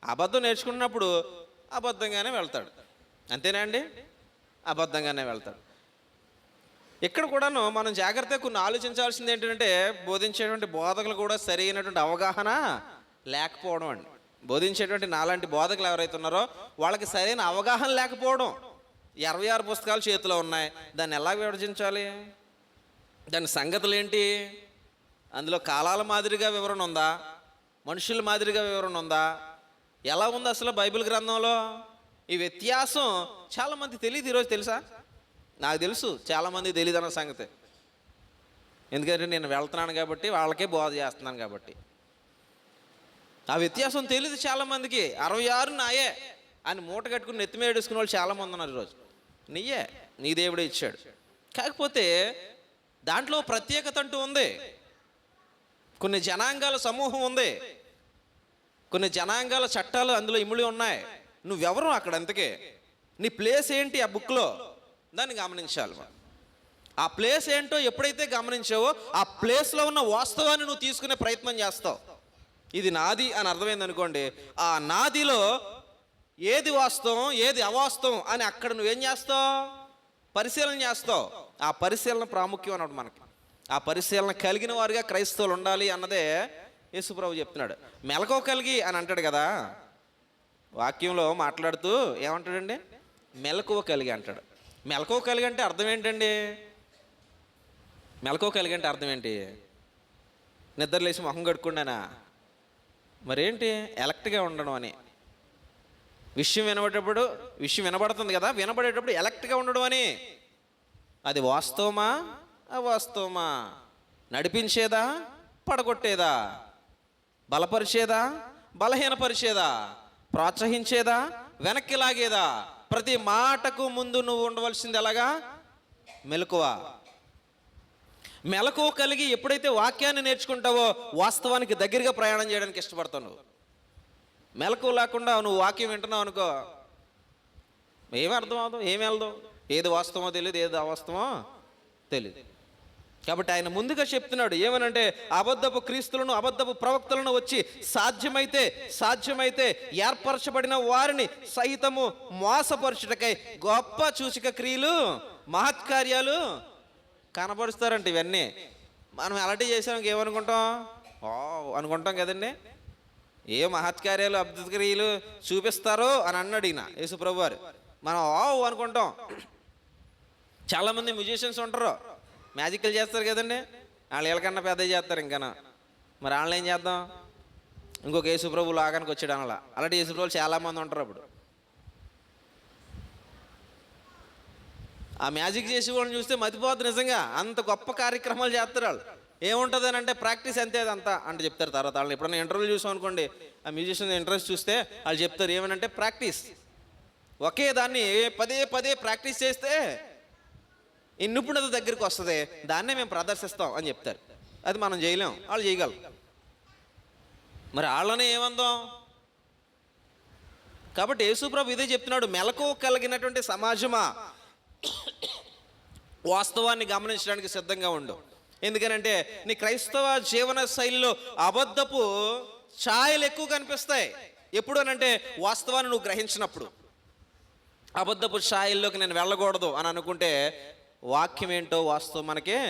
అబద్ధం నేర్చుకున్నప్పుడు అబద్ధంగానే వెళ్తాడు. అంతేనా అండి? అబద్ధంగానే వెళ్తాడు. ఇక్కడ కూడాను మనం జాగ్రత్తగా కొన్ని ఆలోచించాల్సింది ఏంటంటే, బోధించేటువంటి బోధకులు కూడా సరైనటువంటి అవగాహన లేకపోవడం అండి. బోధించేటువంటి నాలాంటి బోధకులు ఎవరైతే ఉన్నారో వాళ్ళకి సరైన అవగాహన లేకపోవడం. 26 పుస్తకాలు చేతిలో ఉన్నాయి, దాన్ని ఎలా విభజించాలి? దాని సంగతులు ఏంటి? అందులో కాలాల మాదిరిగా వివరణ ఉందా? మనుషుల మాదిరిగా వివరణ ఉందా? ఎలా ఉంది అసలు బైబిల్ గ్రంథంలో? ఈ వ్యత్యాసం చాలామంది తెలియదు ఈరోజు. తెలుసా? నాకు తెలుసు, చాలామంది తెలియదు అన్న సంగతి. ఎందుకంటే నేను వెళ్తున్నాను కాబట్టి, వాళ్ళకే బోధ చేస్తున్నాను కాబట్టి. ఆ వ్యత్యాసం తెలియదు చాలామందికి. 66 నాయే అని మూట కట్టుకుని నెత్తిమీద ఏడుకునే వాళ్ళు చాలామంది ఉన్నారు ఈరోజు. నీయే, నీ దేవుడే ఇచ్చాడు. కాకపోతే దాంట్లో ప్రత్యేకత అంటూ ఉంది. కొన్ని జనాంగాల సమూహం ఉంది, కొన్ని జనాంగాల చట్టాలు అందులో ఇమిడి ఉన్నాయి. నువ్వెవరు అక్కడ? అంతకే నీ ప్లేస్ ఏంటి ఆ బుక్లో? దాన్ని గమనించాలి. ఆ ప్లేస్ ఏంటో ఎప్పుడైతే గమనించావో ఆ ప్లేస్లో ఉన్న వాస్తవాన్ని నువ్వు తీసుకునే ప్రయత్నం చేస్తావు. ఇది నాది అని అర్థమైంది అనుకోండి, ఆ నాదిలో ఏది వాస్తవం ఏది అవాస్తవం అని అక్కడ నువ్వేం చేస్తావు? పరిశీలన చేస్తావు. ఆ పరిశీలన ప్రాముఖ్యం అన్నమాట మనకి. ఆ పరిశీలన కలిగిన వారిగా క్రైస్తవులు ఉండాలి అన్నదే యేసుప్రభు చెప్తున్నాడు. మెలకువ కలిగి అని అంటాడు కదా వాక్యంలో మాట్లాడుతూ. ఏమంటాడండి? మెలకువ కలిగి అంటాడు. మెలకువ కలిగి అంటే అర్థం ఏంటండి? మెలకువ కలిగి అంటే అర్థం ఏంటి? నిద్రలేసి మొహం కడుక్కున్నానా? మరేంటి? ఎలక్ట్గా ఉండడం అని. విషయం వినబడేటప్పుడు, విషయం వినబడుతుంది కదా, వినబడేటప్పుడు ఎలక్ట్గా ఉండడం అని. అది వాస్తవమా అవాస్తవమా? నడిపించేదా పడగొట్టేదా? బలపరిచేదా బలహీనపరిచేదా? ప్రోత్సహించేదా వెనక్కి లాగేదా? ప్రతి మాటకు ముందు నువ్వు ఉండవలసింది ఎలాగా? మెలకువ. మెలకువ కలిగి ఎప్పుడైతే వాక్యాన్ని నేర్చుకుంటావో వాస్తవానికి దగ్గరగా ప్రయాణం చేయడానికి ఇష్టపడతావు. నువ్వు మెలకువ లేకుండా నువ్వు వాక్యం వింటున్నావు అనుకో, ఏమీ అర్థం అవదు, ఏమి వెళ్దాం. ఏది వాస్తవమో తెలియదు, ఏది అవాస్తవమో తెలియదు. కాబట్టి ఆయన ముందుగా చెప్తున్నాడు ఏమనంటే, అబద్ధపు క్రీస్తులను అబద్ధపు ప్రవక్తలను వచ్చి సాధ్యమైతే ఏర్పరచబడిన వారిని సహితము మోసపరచుటకై గొప్ప సూచక క్రియలు మహత్కార్యాలు కనపరుస్తారంట. ఇవన్నీ మనం అలాంటివి చేసాం ఏమనుకుంటాం? అనుకుంటాం కదండి. ఏ మహత్కార్యాలు అద్భుత క్రియలు చూపిస్తారో అని అన్నాడు ఈయన యేసుప్రభు వారు. మనం అనుకుంటాం. చాలామంది మ్యూజిషియన్స్ ఉంటారు, మ్యాజిక్లు చేస్తారు కదండి. వాళ్ళు వీళ్ళకన్నా పెద్దవి చేస్తారు ఇంకా. మరి వాళ్ళని ఏం చేద్దాం? ఇంకొక యేసుప్రభు లాగానికి వచ్చాడు అలా. అలాంటి యేసుప్రభులు చాలామంది ఉంటారు. అప్పుడు ఆ మ్యాజిక్ చేసే వాళ్ళని చూస్తే మతిపోద్దు నిజంగా. అంత గొప్ప కార్యక్రమాలు చేస్తారు వాళ్ళు. ఏముంటుంది అని అంటే ప్రాక్టీస్ అంతే, అదంతా అంటే చెప్తారు. తర్వాత వాళ్ళని ఎప్పుడైనా ఇంటర్వ్యూ చూసాం అనుకోండి, ఆ మ్యూజిషియన్ ఇంట్రెస్ట్ చూస్తే వాళ్ళు చెప్తారు ఏమనంటే, ప్రాక్టీస్. ఒకే దాన్ని పదే ప్రాక్టీస్ చేస్తే ఈ నిపుణత దగ్గరికి వస్తుంది, దాన్నే మేము ప్రదర్శిస్తాం అని చెప్తారు. అది మనం చేయలేం, వాళ్ళు చేయగలరు. మరి వాళ్ళనే ఏమందాం? కాబట్టి యేసుప్రభు ఇదే చెప్తున్నాడు, మెలకువ కలిగినటువంటి సమాజమా వాస్తవాన్ని గమనించడానికి సిద్ధంగా ఉండు. ఎందుకనంటే నీ క్రైస్తవ జీవన శైలిలో అబద్ధపు ఛాయలు ఎక్కువ కనిపిస్తాయి. ఎప్పుడు అనంటే వాస్తవాన్ని నువ్వు గ్రహించినప్పుడు. అబద్ధపు ఛాయల్లోకి నేను వెళ్ళకూడదు అని అనుకుంటే వాక్యం ఏంటో వాస్తవం మనకే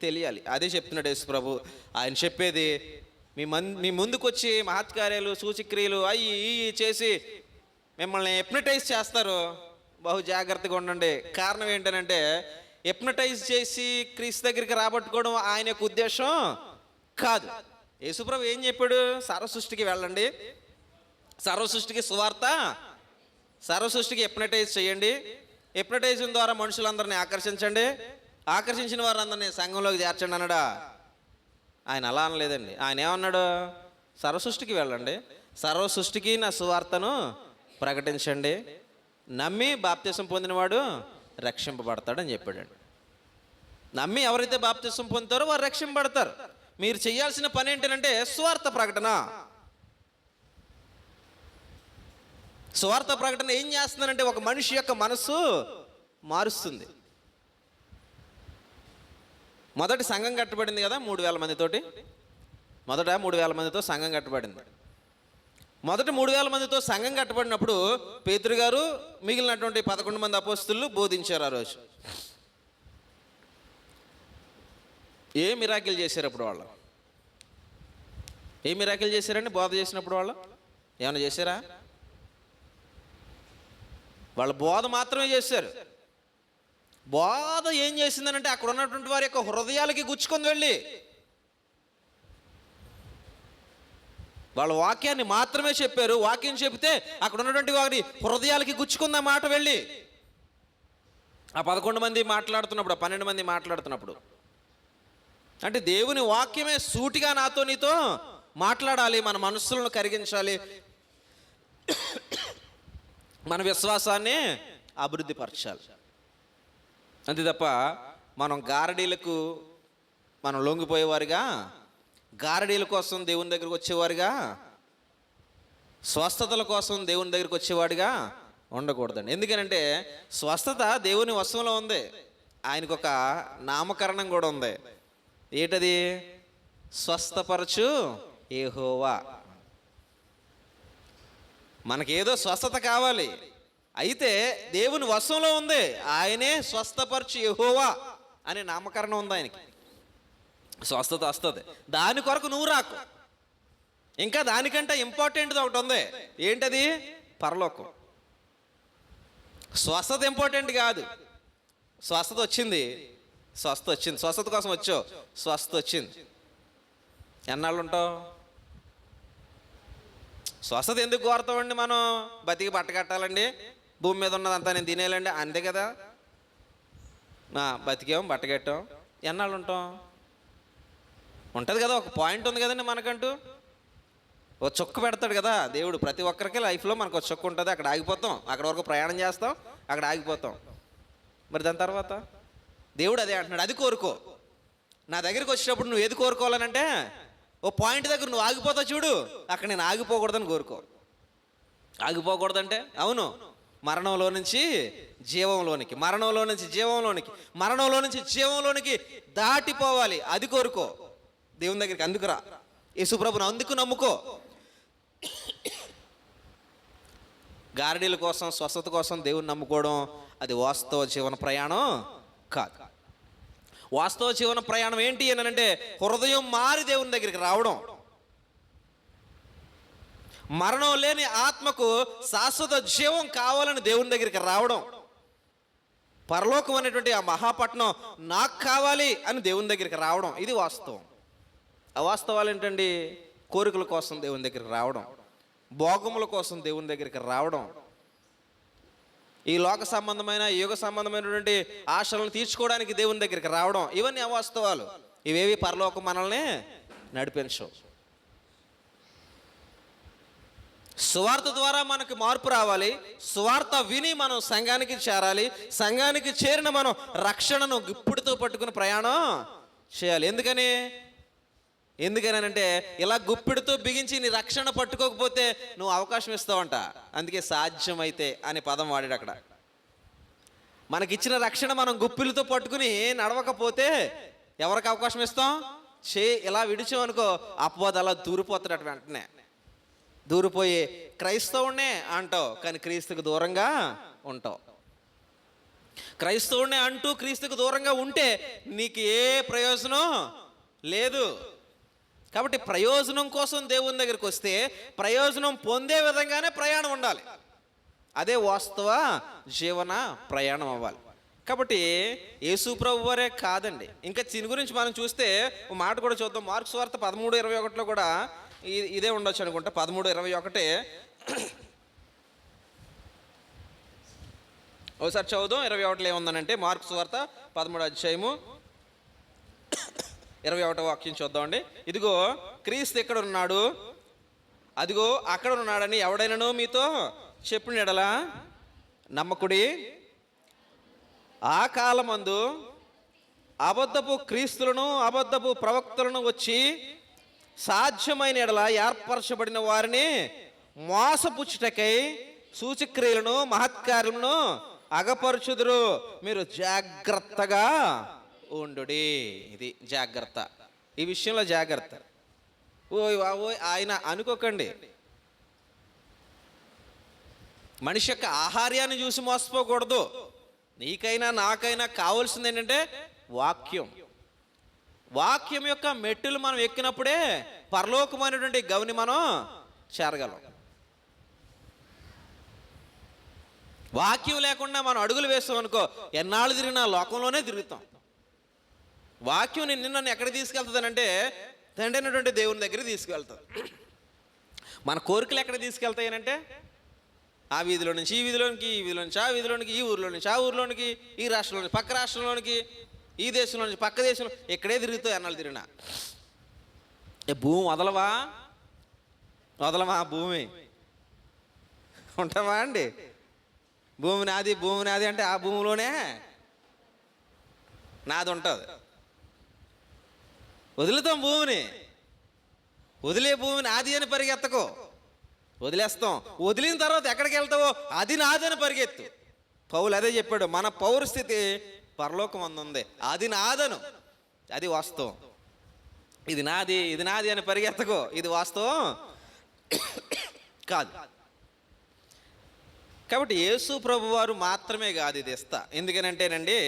తెలియాలి. అదే చెప్తున్నాడు యేసు ప్రభు. ఆయన చెప్పేది, మీ ముందుకు వచ్చి మహత్కార్యాలు సూచక్రియలు అవి చేసి మిమ్మల్ని ఎప్నటైజ్ చేస్తారు, బహు జాగ్రత్తగా ఉండండి. కారణం ఏంటనంటే, ఎప్నటైజ్ చేసి క్రీస్తు దగ్గరికి రాబట్టుకోవడం ఆయన యొక్క ఉద్దేశం కాదు. యేసుప్రభు ఏం చెప్పాడు? సర్వసృష్టికి వెళ్ళండి, సర్వసృష్టికి సువార్త, సర్వసృష్టికి ఎప్నటైజ్ చేయండి, ఎప్నటైజింగ్ ద్వారా మనుషులందరినీ ఆకర్షించండి, ఆకర్షించిన వారందరినీ సంఘంలోకి చేర్చండి అన్నాడా? ఆయన అలా అనలేదండి. ఆయన ఏమన్నాడు? సర్వసృష్టికి వెళ్ళండి, సర్వసృష్టికి నా సువార్తను ప్రకటించండి, నమ్మి బాప్తిసం పొందినవాడు రక్షింపబడతాడని చెప్పాడండి. నమ్మి ఎవరైతే బాప్తిసం పొందుతారో వారు రక్షింపబడతారు. మీరు చేయాల్సిన పని ఏంటంటే సువార్త ప్రకటన. సువార్త ప్రకటన ఏం చేస్తుందంటే ఒక మనిషి యొక్క మనసు మారుస్తుంది. మొదటి సంఘం కట్టబడింది కదా 3,000 మందితోటి. మొదట 3,000 మందితో సంఘం కట్టబడింది. మొదట 3,000 మందితో సంఘం కట్టబడినప్పుడు పేతురు గారు మిగిలినటువంటి 11 మంది అపోస్తలులు బోధించారు. ఆ రోజు ఏ మిరాకిల్ చేశారు అప్పుడు వాళ్ళు? ఏ మిరాకిల్ చేశారండి బోధ చేసినప్పుడు? వాళ్ళు ఏమైనా చేశారా? వాళ్ళ బోధ మాత్రమే చేశారు. బోధ ఏం చేసిందనంటే అక్కడ ఉన్నటువంటి వారి యొక్క హృదయాలకి గుచ్చుకొని వెళ్ళి వాళ్ళ వాక్యాన్ని మాత్రమే చెప్పారు. వాక్యం చెప్తే అక్కడ ఉన్నటువంటి వారి హృదయాలకి గుచ్చుకుంది ఆ మాట వెళ్ళి. ఆ 11 మంది మాట్లాడుతున్నప్పుడు, 12 మంది మాట్లాడుతున్నప్పుడు అంటే దేవుని వాక్యమే సూటిగా నాతో నీతో మాట్లాడాలి, మన మనస్సులను కరిగించాలి, మన విశ్వాసాన్ని అభివృద్ధి పరచాలి. అంతే తప్ప మనం గారడీలకు మనం లొంగిపోయేవారుగా, గారడీల కోసం దేవుని దగ్గరకు వచ్చేవారుగా, స్వస్థతల కోసం దేవుని దగ్గరికి వచ్చేవాడిగా ఉండకూడదండి. ఎందుకనంటే స్వస్థత దేవుని వశంలో ఉంది. ఆయనకు ఒక నామకరణం కూడా ఉంది. ఏంటది? స్వస్థపరచు యెహోవా. మనకేదో స్వస్థత కావాలి, అయితే దేవుని వశంలో ఉంది. ఆయనే స్వస్థపరచు యెహోవా అనే నామకరణం ఉంది ఆయనకి. స్వస్థత వస్తుంది, దాని కొరకు నువ్వు రాకు. ఇంకా దానికంటే ఇంపార్టెంట్ది ఒకటి ఉంది. ఏంటది? పరలోకం. స్వస్థత ఇంపార్టెంట్ కాదు. స్వస్థత వచ్చింది, స్వస్థత కోసం వచ్చావు, స్వస్థత వచ్చింది. ఎన్నాళ్ళు ఉంటావు? స్వస్థత ఎందుకు కోరుతామండి? మనం బతికి బట్ట కట్టాలండి, భూమి మీద ఉన్నదంతా నేను తినేయాలండి, అంతే కదా. బతికాం, బట్ట కట్టాం, ఎన్నాళ్ళు ఉంటాం? ఉంటుంది కదా, ఒక పాయింట్ ఉంది కదండి మనకంటూ. ఒక చొక్కు పెడతాడు కదా దేవుడు. ప్రతి ఒక్కరికి లైఫ్లో మనకు ఒక చొక్కు ఉంటుంది. అక్కడ ఆగిపోతాం, అక్కడ వరకు ప్రయాణం చేస్తాం, అక్కడ ఆగిపోతాం. మరి దాని తర్వాత దేవుడు అదే అంటున్నాడు, అది కోరుకో. నా దగ్గరికి వచ్చేటప్పుడు నువ్వు ఏది కోరుకోవాలనంటే ఓ పాయింట్ దగ్గర నువ్వు ఆగిపోతావు చూడు, అక్కడ నేను ఆగిపోకూడదని కోరుకో. ఆగిపోకూడదంటే అవును, మరణంలో నుంచి జీవంలోనికి, మరణంలో నుంచి జీవంలోనికి, మరణంలో నుంచి జీవంలోనికి దాటిపోవాలి, అది కోరుకో. దేవుని దగ్గరికి అందుకురా, యేసుప్రభుని అందుకు నమ్ముకో. గారడీల కోసం, స్వస్థత కోసం దేవుని నమ్ముకోవడం అది వాస్తవ జీవన ప్రయాణం కాదు. వాస్తవ జీవన ప్రయాణం ఏంటి అని అంటే హృదయం మారి దేవుని దగ్గరికి రావడం, మరణం లేని ఆత్మకు శాశ్వత జీవం కావాలని దేవుని దగ్గరికి రావడం, పరలోకం అనేటువంటి ఆ మహాపట్నం నాకు కావాలి అని దేవుని దగ్గరికి రావడం, ఇది వాస్తవం. అవాస్తవాలు ఏంటండి? కోరికల కోసం దేవుని దగ్గరికి రావడం, భోగముల కోసం దేవుని దగ్గరికి రావడం, ఈ లోక సంబంధమైన, యుగ సంబంధమైనటువంటి ఆశలను తీర్చుకోవడానికి దేవుని దగ్గరికి రావడం, ఇవన్నీ అవాస్తవాలు. ఇవేవి పరలోకం మనల్ని నడిపించవు. సువార్త ద్వారా మనకు మార్పు రావాలి. సువార్త విని మనం సంఘానికి చేరాలి. సంఘానికి చేరిన మనం రక్షణను గుప్పిడితో పట్టుకుని ప్రయాణం చేయాలి. ఎందుకనంటే ఇలా గుప్పిడితో బిగించి నీ రక్షణ పట్టుకోకపోతే నువ్వు అవకాశం ఇస్తావంట. అందుకే సాధ్యమైతే అనే పదం వాడాడు అక్కడ. మనకిచ్చిన రక్షణ మనం గుప్పిలతో పట్టుకుని నడవకపోతే ఎవరికి అవకాశం ఇస్తాం? ఇలా విడిచామనుకో, అపవాది అలా దూరిపోతాడు. వెంటనే దూరిపోయి క్రైస్తవునే అంటావు, కానీ క్రీస్తుకు దూరంగా ఉంటావు. క్రైస్తవునే అంటూ క్రీస్తుకు దూరంగా ఉంటే నీకు ఏ ప్రయోజనం లేదు. కాబట్టి ప్రయోజనం కోసం దేవుని దగ్గరికి వస్తే ప్రయోజనం పొందే విధంగానే ప్రయాణం ఉండాలి. అదే వాస్తవ జీవన ప్రయాణం అవ్వాలి. కాబట్టి యేసు ప్రభు వారే కాదండి, ఇంకా దీని గురించి మనం చూస్తే ఒక మాట కూడా చూద్దాం. మార్కు సువార్త 13:21 కూడా ఇదే ఉండొచ్చు అనుకుంటా. 13:21 ఒకసారి చదువుదాం. 21 ఏముందనంటే మార్కు సువార్త 13వ అధ్యాయము 21వ వాక్యం చూద్దామండి. ఇదిగో క్రీస్తు ఎక్కడ ఉన్నాడు? అదిగో అక్కడ ఉన్నాడని ఎవడైనాను మీతో చెప్పిన ఎడలా నమ్మకుడి. ఆ కాలమందు అబద్ధపు క్రీస్తులను అబద్ధపు ప్రవక్తలను వచ్చి సాధ్యమైన ఎడల ఏర్పరచబడిన వారిని మోసపుచ్చుటకై సూచక్రియలను మహత్కార్యములను అగపరచుదురు. మీరు జాగ్రత్తగా ఉండుడి. ఇది జాగ్రత్త, ఈ విషయంలో జాగ్రత్త. ఓయ్ ఓయ్ ఆయన అనుకోకండి. మనిషి యొక్క ఆహార్యాన్ని చూసి మోసపోకూడదు. నీకైనా నాకైనా కావాల్సింది ఏంటంటే వాక్యం. వాక్యం యొక్క మెట్టులు మనం ఎక్కినప్పుడే పరలోకమైనటువంటి గవిని మనం చేరగలం. వాక్యం లేకుండా మనం అడుగులు వేస్తాం అనుకో, ఎన్నాళ్ళు తిరిగినా లోకంలోనే తిరుగుతాం. వాక్యం నన్ను ఎక్కడికి తీసుకెళ్తుంది అంటే తండ్రి అయినటువంటి దేవుని దగ్గరికి తీసుకెళ్తుంది. మన కోరికలు ఎక్కడ తీసుకెళ్తాయనంటే ఆ వీధిలో నుంచి ఈ వీధిలోనికి, ఈ వీధిలో నుంచి ఆ వీధిలోనికి, ఈ ఊరిలో నుంచి ఆ ఊరిలోనికి, ఈ రాష్ట్రంలోనికి పక్క రాష్ట్రంలోనికి, ఈ దేశంలో నుంచి పక్క దేశంలో, ఎక్కడే తిరుగుతావు ఎన్నాళ్ళు తిరిగినా. భూమి వదలమా భూమి ఉంటామా అండి? భూమి నాది అంటే ఆ భూమిలోనే నాది ఉంటుంది. వదులుతాం భూమిని. వదిలే భూమిని నాది అని పరిగెత్తకో, వదిలేస్తాం. వదిలిన తర్వాత ఎక్కడికి వెళ్తావో అది నాదని పరిగెత్తు. పౌలు అదే చెప్పాడు, మన పౌరస్థితి పరలోకం ఉంది. అది నాదను, అది వాస్తవం. ఇది నాది అని పరిగెత్తకో, ఇది వాస్తవం కాదు. కాబట్టి యేసు ప్రభు వారు మాత్రమే కాదు ఇది ఇస్తా. ఎందుకనంటేనండి,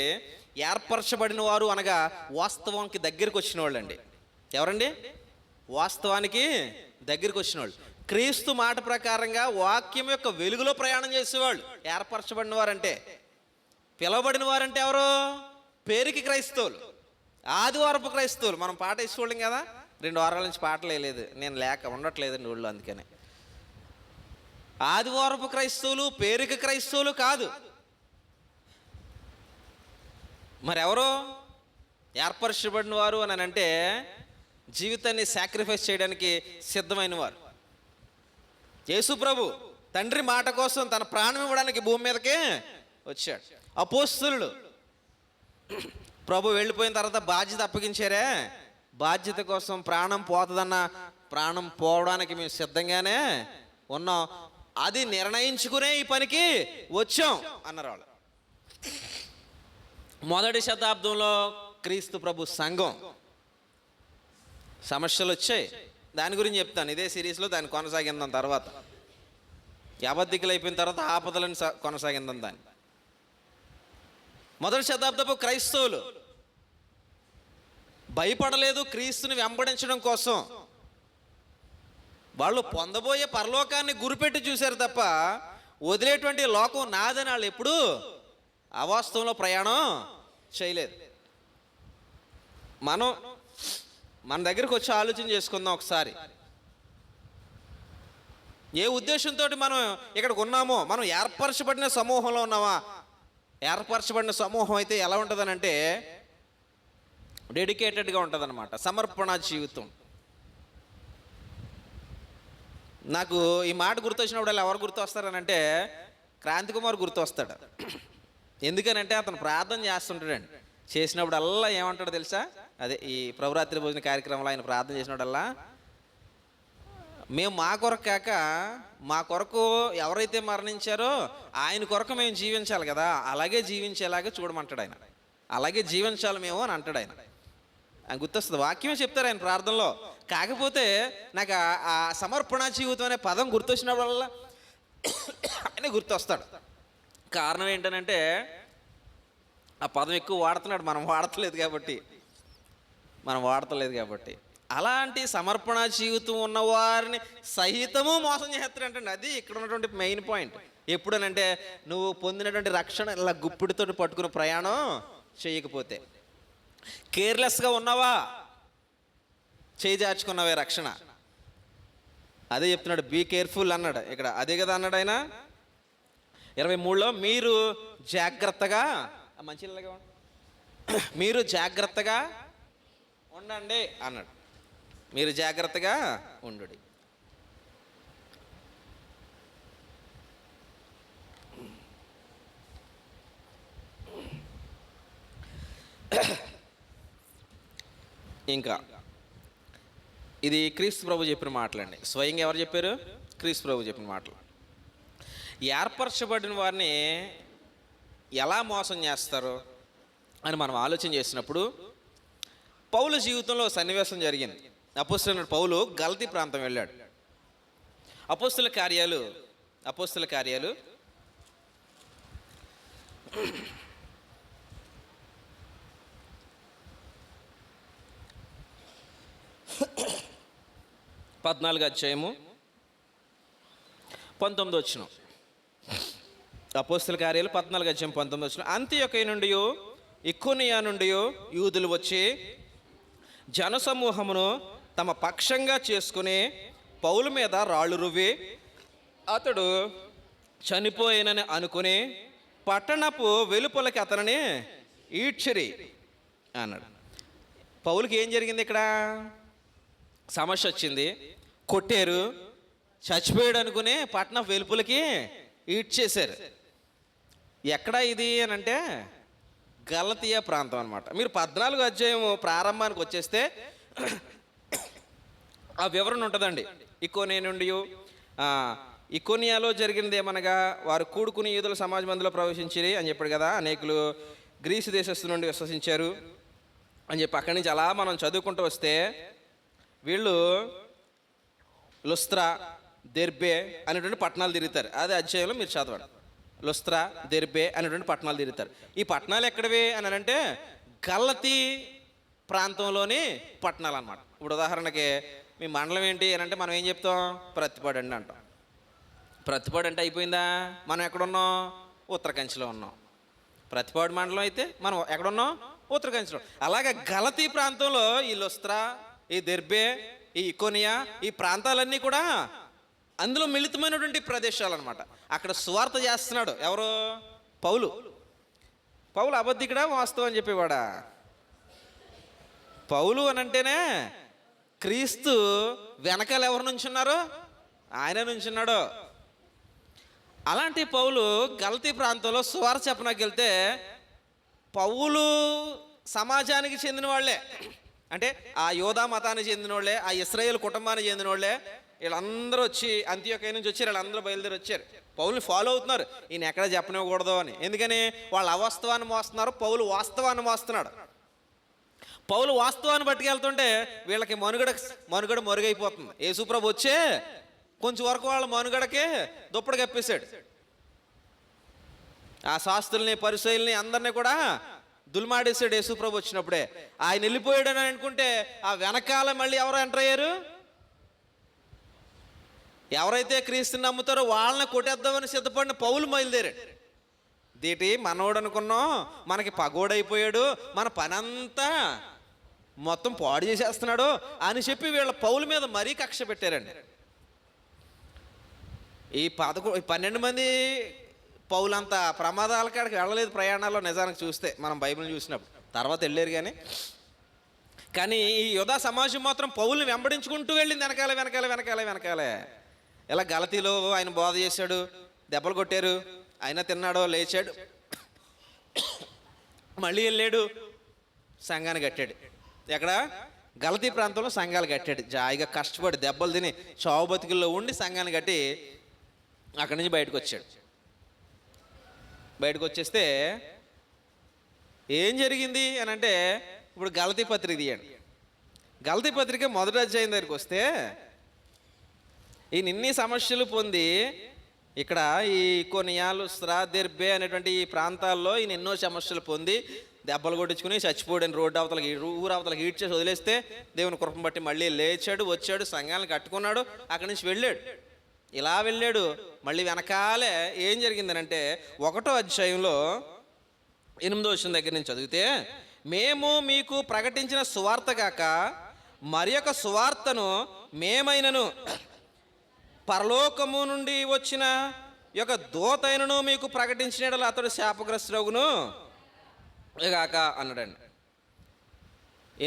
ఏర్పరచబడిన వారు అనగా వాస్తవానికి దగ్గరికి వచ్చిన వాళ్ళు అండి. ఎవరండి? వాస్తవానికి దగ్గరికి వచ్చిన వాళ్ళు. క్రీస్తు మాట ప్రకారంగా వాక్యం యొక్క వెలుగులో ప్రయాణం చేసేవాళ్ళు ఏర్పరచబడిన వారంటే. పిలవబడిన వారంటే ఎవరు? పేరుకి క్రైస్తవులు, ఆదివారపు క్రైస్తవులు. మనం పాట వేసుకోవడం కదా, 2 వారాల నుంచి పాటలు వేయలేదు, నేను ఉండట్లేదండి ఊళ్ళో, అందుకనే. ఆదివారపు క్రైస్తవులు పేరుకి క్రైస్తవులు కాదు. మరెవరో ఏర్పరచబడిన వారు అని అంటే జీవితాన్ని సాక్రిఫైస్ చేయడానికి సిద్ధమైన వారు. యేసు ప్రభు తండ్రి మాట కోసం తన ప్రాణం ఇవ్వడానికి భూమి మీదకే వచ్చాడు. అపోస్తలులు ప్రభు వెళ్ళిపోయిన తర్వాత బాధ్యత అప్పగించారే, బాధ్యత కోసం ప్రాణం పోతుందన్న, ప్రాణం పోవడానికి మేము సిద్ధంగానే ఉన్నాం, అది నిర్ణయించుకునే ఈ పనికి వచ్చాం అన్నారు వాళ్ళు. మొదటి శతాబ్దంలో క్రీస్తు ప్రభు సంఘం సమస్యలు వచ్చాయి, దాని గురించి చెప్తాను ఇదే సిరీస్లో. దాన్ని కొనసాగిందాం తర్వాత. యావద్దికలు అయిపోయిన తర్వాత ఆపదలను కొనసాగిందాం దాన్ని. మొదటి శతాబ్దపు క్రైస్తవులు భయపడలేదు క్రీస్తుని వెంబడించడం కోసం. వాళ్ళు పొందబోయే పరలోకాన్ని గురిపెట్టి చూశారు తప్ప వదిలేటువంటి లోకం నాదని వాళ్ళు ఎప్పుడూ అవాస్తవంలో ప్రయాణం చేయలేదు. మన దగ్గరికి వచ్చి ఆలోచన చేసుకుందాం ఒకసారి. ఏ ఉద్దేశంతో మనం ఇక్కడికి ఉన్నామో, మనం ఏర్పరచబడిన సమూహంలో ఉన్నామా? ఏర్పరచబడిన సమూహం అయితే ఎలా ఉంటుందనంటే డెడికేటెడ్గా ఉంటుందన్నమాట, సమర్పణ జీవితం. నాకు ఈ మాట గుర్తొచ్చినప్పుడు ఎవరు గుర్తు వస్తారనంటే క్రాంతి కుమార్ గుర్తు వస్తాడు. ఎందుకనంటే అతను ప్రార్థన చేస్తుంటాడండి. చేసినప్పుడల్లా ఏమంటాడో తెలుసా? అదే ఈ ప్రభురాత్రి భోజన కార్యక్రమంలో ఆయన ప్రార్థన చేసినప్పుడల్లా, మేము మా కొరకు కాక మా కొరకు ఎవరైతే మరణించారో ఆయన కొరకు మేము జీవించాలి కదా, అలాగే జీవించేలాగా చూడమంటాడు ఆయన. అలాగే జీవించాలి మేము అని అంటాడు ఆయన. గుర్తొస్తుంది, వాక్యమే చెప్తారు ఆయన ప్రార్థనలో. కాకపోతే నాకు ఆ సమర్పణ జీవితం అనే పదం గుర్తొచ్చినప్పుడల్లా ఆయన గుర్తొస్తాడు. కారణం ఏంటనంటే ఆ పదం ఎక్కువ వాడుతున్నాడు, మనం వాడతలేదు కాబట్టి. అలాంటి సమర్పణ జీవితం ఉన్నవారిని సహితము మోసం చేస్తారంటండి. అది ఇక్కడ ఉన్నటువంటి మెయిన్ పాయింట్. ఎప్పుడనంటే నువ్వు పొందినటువంటి రక్షణ ఇలా గుప్పిడితో పట్టుకుని ప్రయాణం చేయకపోతే, కేర్లెస్గా ఉన్నావా, చేజార్చుకున్నావే రక్షణ. అదే చెప్తున్నాడు, బీ కేర్ఫుల్ అన్నాడు ఇక్కడ. అదే కదా అన్నాడు ఆయన 23లో, మీరు జాగ్రత్తగా మీరు జాగ్రత్తగా ఉండండి అన్నాడు. మీరు జాగ్రత్తగా ఉండు. ఇంకా ఇది క్రీస్తు ప్రభు చెప్పిన మాటలండి. స్వయంగా ఎవరు చెప్పారు? క్రీస్తు ప్రభు చెప్పిన మాటలు. ఏర్పరచబడిన వారిని ఎలా మోసం చేస్తారు అని మనం ఆలోచన చేసినప్పుడు పౌలు జీవితంలో సన్నివేశం జరిగింది. అపోస్తలుడైన పౌలు గలతీ ప్రాంతం వెళ్ళాడు. అపోస్తల కార్యాలు 14:19. అపోస్తల కార్యాలు 14:19. అంతియొకయ నుండి ఇకోనియా నుండి యూదులు వచ్చి జనసమూహమును తమ పక్షంగా చేసుకుని పౌలు మీద రాళ్ళు రువ్వి అతడు చనిపోయినని అనుకుని పట్టణపు వెలుపలకి అతనిని ఈడ్చిరి అన్నాడు. పౌలుకి ఏం జరిగింది? ఇక్కడ సమస్య వచ్చింది, కొట్టారు, చచ్చిపోయాడు అనుకుని పట్టణం వెలుపలకి ఈడ్చేశారు. ఎక్కడ ఇది అని అంటే గలతీయ ప్రాంతం అనమాట. మీరు 14వ అధ్యాయం ప్రారంభానికి వచ్చేస్తే ఆ వివరణ ఉంటుందండి. ఇకోనియాలో జరిగినది ఏమనగా వారు కూడుకుని యూదుల సమాజ మందిలో ప్రవేశించిరి అని చెప్పాడు కదా. అనేకులు గ్రీసు దేశస్థు నుండి విశ్వసించారు అని చెప్పి అక్కడి నుంచి అలా మనం చదువుకుంటూ వస్తే వీళ్ళు లుస్త్రా, దెర్బే అనేటువంటి పట్టణాలు తిరుగుతారు. అదే అధ్యాయంలో మీరు చదవండి. లుస్త్రా, దెర్బే అనేటువంటి పట్టణాలు తిరుగుతారు. ఈ పట్టణాలు ఎక్కడవి అని అంటే గలతీ ప్రాంతంలోని పట్టణాలు అన్నమాట. ఇప్పుడు ఉదాహరణకి మీ మండలం ఏంటి అని అంటే మనం ఏం చెప్తాం? ప్రత్తిపాడు అండి అంటాం. ప్రత్తిపాడు అంటే అయిపోయిందా? మనం ఎక్కడున్నాం? ఉత్తరకంచిలో ఉన్నాం. ప్రత్తిపాడు మండలం అయితే మనం ఎక్కడున్నాం? ఉత్తరకంచిలో. అలాగే గలతీ ప్రాంతంలో ఈ లుస్త్రా, ఈ దెర్బే, ఈ ఇకోనియా, ఈ ప్రాంతాలన్నీ కూడా అందులో మిళితమైనటువంటి ప్రదేశాలు అనమాట. అక్కడ సువార్త చేస్తున్నాడు ఎవరు? పౌలు. పౌలు అబద్ధికుడా వాస్తవం అని చెప్పేవాడా? పౌలు అని అంటేనే క్రీస్తు వెనకాల ఎవరు నుంచున్నారు? ఆయన నుంచున్నాడు. అలాంటి పౌలు గలతీ ప్రాంతంలో సువార్త చెప్పడానికి వెళ్తే పౌలు సమాజానికి చెందిన వాళ్ళే, అంటే ఆ యోధా మతానికి చెందిన వాళ్ళే, ఆ ఇశ్రాయేల్ కుటుంబానికి చెందిన వాళ్ళే వీళ్ళందరూ వచ్చి అంత్యోకయ నుంచి వచ్చారు. వీళ్ళందరూ బయలుదేరి వచ్చారు. పౌల్ని ఫాలో అవుతున్నారు. ఈయన ఎక్కడ చెప్పనివ్వకూడదు అని. ఎందుకని? వాళ్ళు అవాస్తవాన్ని మోస్తున్నారు, పౌలు వాస్తవాన్ని మోస్తున్నాడు. పౌలు వాస్తవాన్ని పట్టుకెళ్తుంటే వీళ్ళకి మనుగడ మరుగైపోతుంది. యేసుప్రభు వచ్చే కొంచెం వరకు వాళ్ళ మనుగడకి దుప్పటి కప్పేశాడు. ఆ శాస్త్రుల్ని, పరిసయ్యుల్ని అందరినీ కూడా దుల్మాడేశాడు యేసుప్రభు వచ్చినప్పుడే. ఆయన వెళ్ళిపోయాడని అనుకుంటే ఆ వెనకాల మళ్ళీ ఎవరు ఎంటర్ అయ్యారు? ఎవరైతే క్రీస్తుని నమ్ముతారో వాళ్ళని కొట్టేద్దామని సిద్ధపడిన పౌలు బయలుదేరాడు. దీటి మనోడు అనుకున్నాం, మనకి పగోడైపోయాడు, మన పనంతా మొత్తం పాడు చేసేస్తున్నాడు అని చెప్పి వీళ్ళ పౌలు మీద మరీ కక్ష పెట్టారండి. ఈ 12 మంది పౌలంతా ప్రమాదాల కాడికి వెళ్ళలేదు ప్రయాణాల్లో. నిజానికి చూస్తే మనం బైబిల్ చూసినప్పుడు తర్వాత వెళ్ళారు. కానీ ఈ యోధా సమాజం మాత్రం పౌల్ని వెంబడించుకుంటూ వెళ్ళింది వెనకాలే. ఇలా గలతీలో ఆయన బోధ చేశాడు, దెబ్బలు కొట్టారు, ఆయన తిన్నాడో లేచాడు, మళ్ళీ వెళ్ళాడు, సంఘాన్ని కట్టాడు. ఎక్కడ? గలతీ ప్రాంతంలో సంఘాలు కట్టాడు. జాయిగా కష్టపడి దెబ్బలు తిని చావు బతుకుల్లో ఉండి సంఘాన్ని కట్టి అక్కడి నుంచి బయటకు వచ్చాడు. బయటకు వచ్చేస్తే ఏం జరిగింది అని అంటే ఇప్పుడు గలతీ పత్రిక తీయండి. గలతీ పత్రిక మొదటి అధ్యాయం దగ్గరికి వస్తే ఈయన ఇన్ని సమస్యలు పొంది ఇక్కడ ఈ ఇకోనియా, లుస్త్రా, దెర్బే అనేటువంటి ఈ ప్రాంతాల్లో ఈయన ఎన్నో సమస్యలు పొంది దెబ్బలు కొట్టించుకుని చచ్చిపోయాడు. రోడ్డు అవతలకి, ఊరు అవతలకి ఈడ్చేసి వదిలేస్తే దేవుని కృపను బట్టి మళ్ళీ లేచాడు, వచ్చాడు, సంఘాలను కట్టుకున్నాడు, అక్కడి నుంచి వెళ్ళాడు. ఇలా వెళ్ళాడు. మళ్ళీ వెనకాలే ఏం జరిగిందనంటే 1వ అధ్యాయంలో 8వ వచనం దగ్గర నుంచి చదివితే, మేము మీకు ప్రకటించిన సువార్త కాక మరి ఒక సువార్తను మేమైనను పరలోకము నుండి వచ్చిన యొక్క దూతైనను మీకు ప్రకటించిన అతడు శాపగ్రస్తుడగును కాక అన్నాడండి.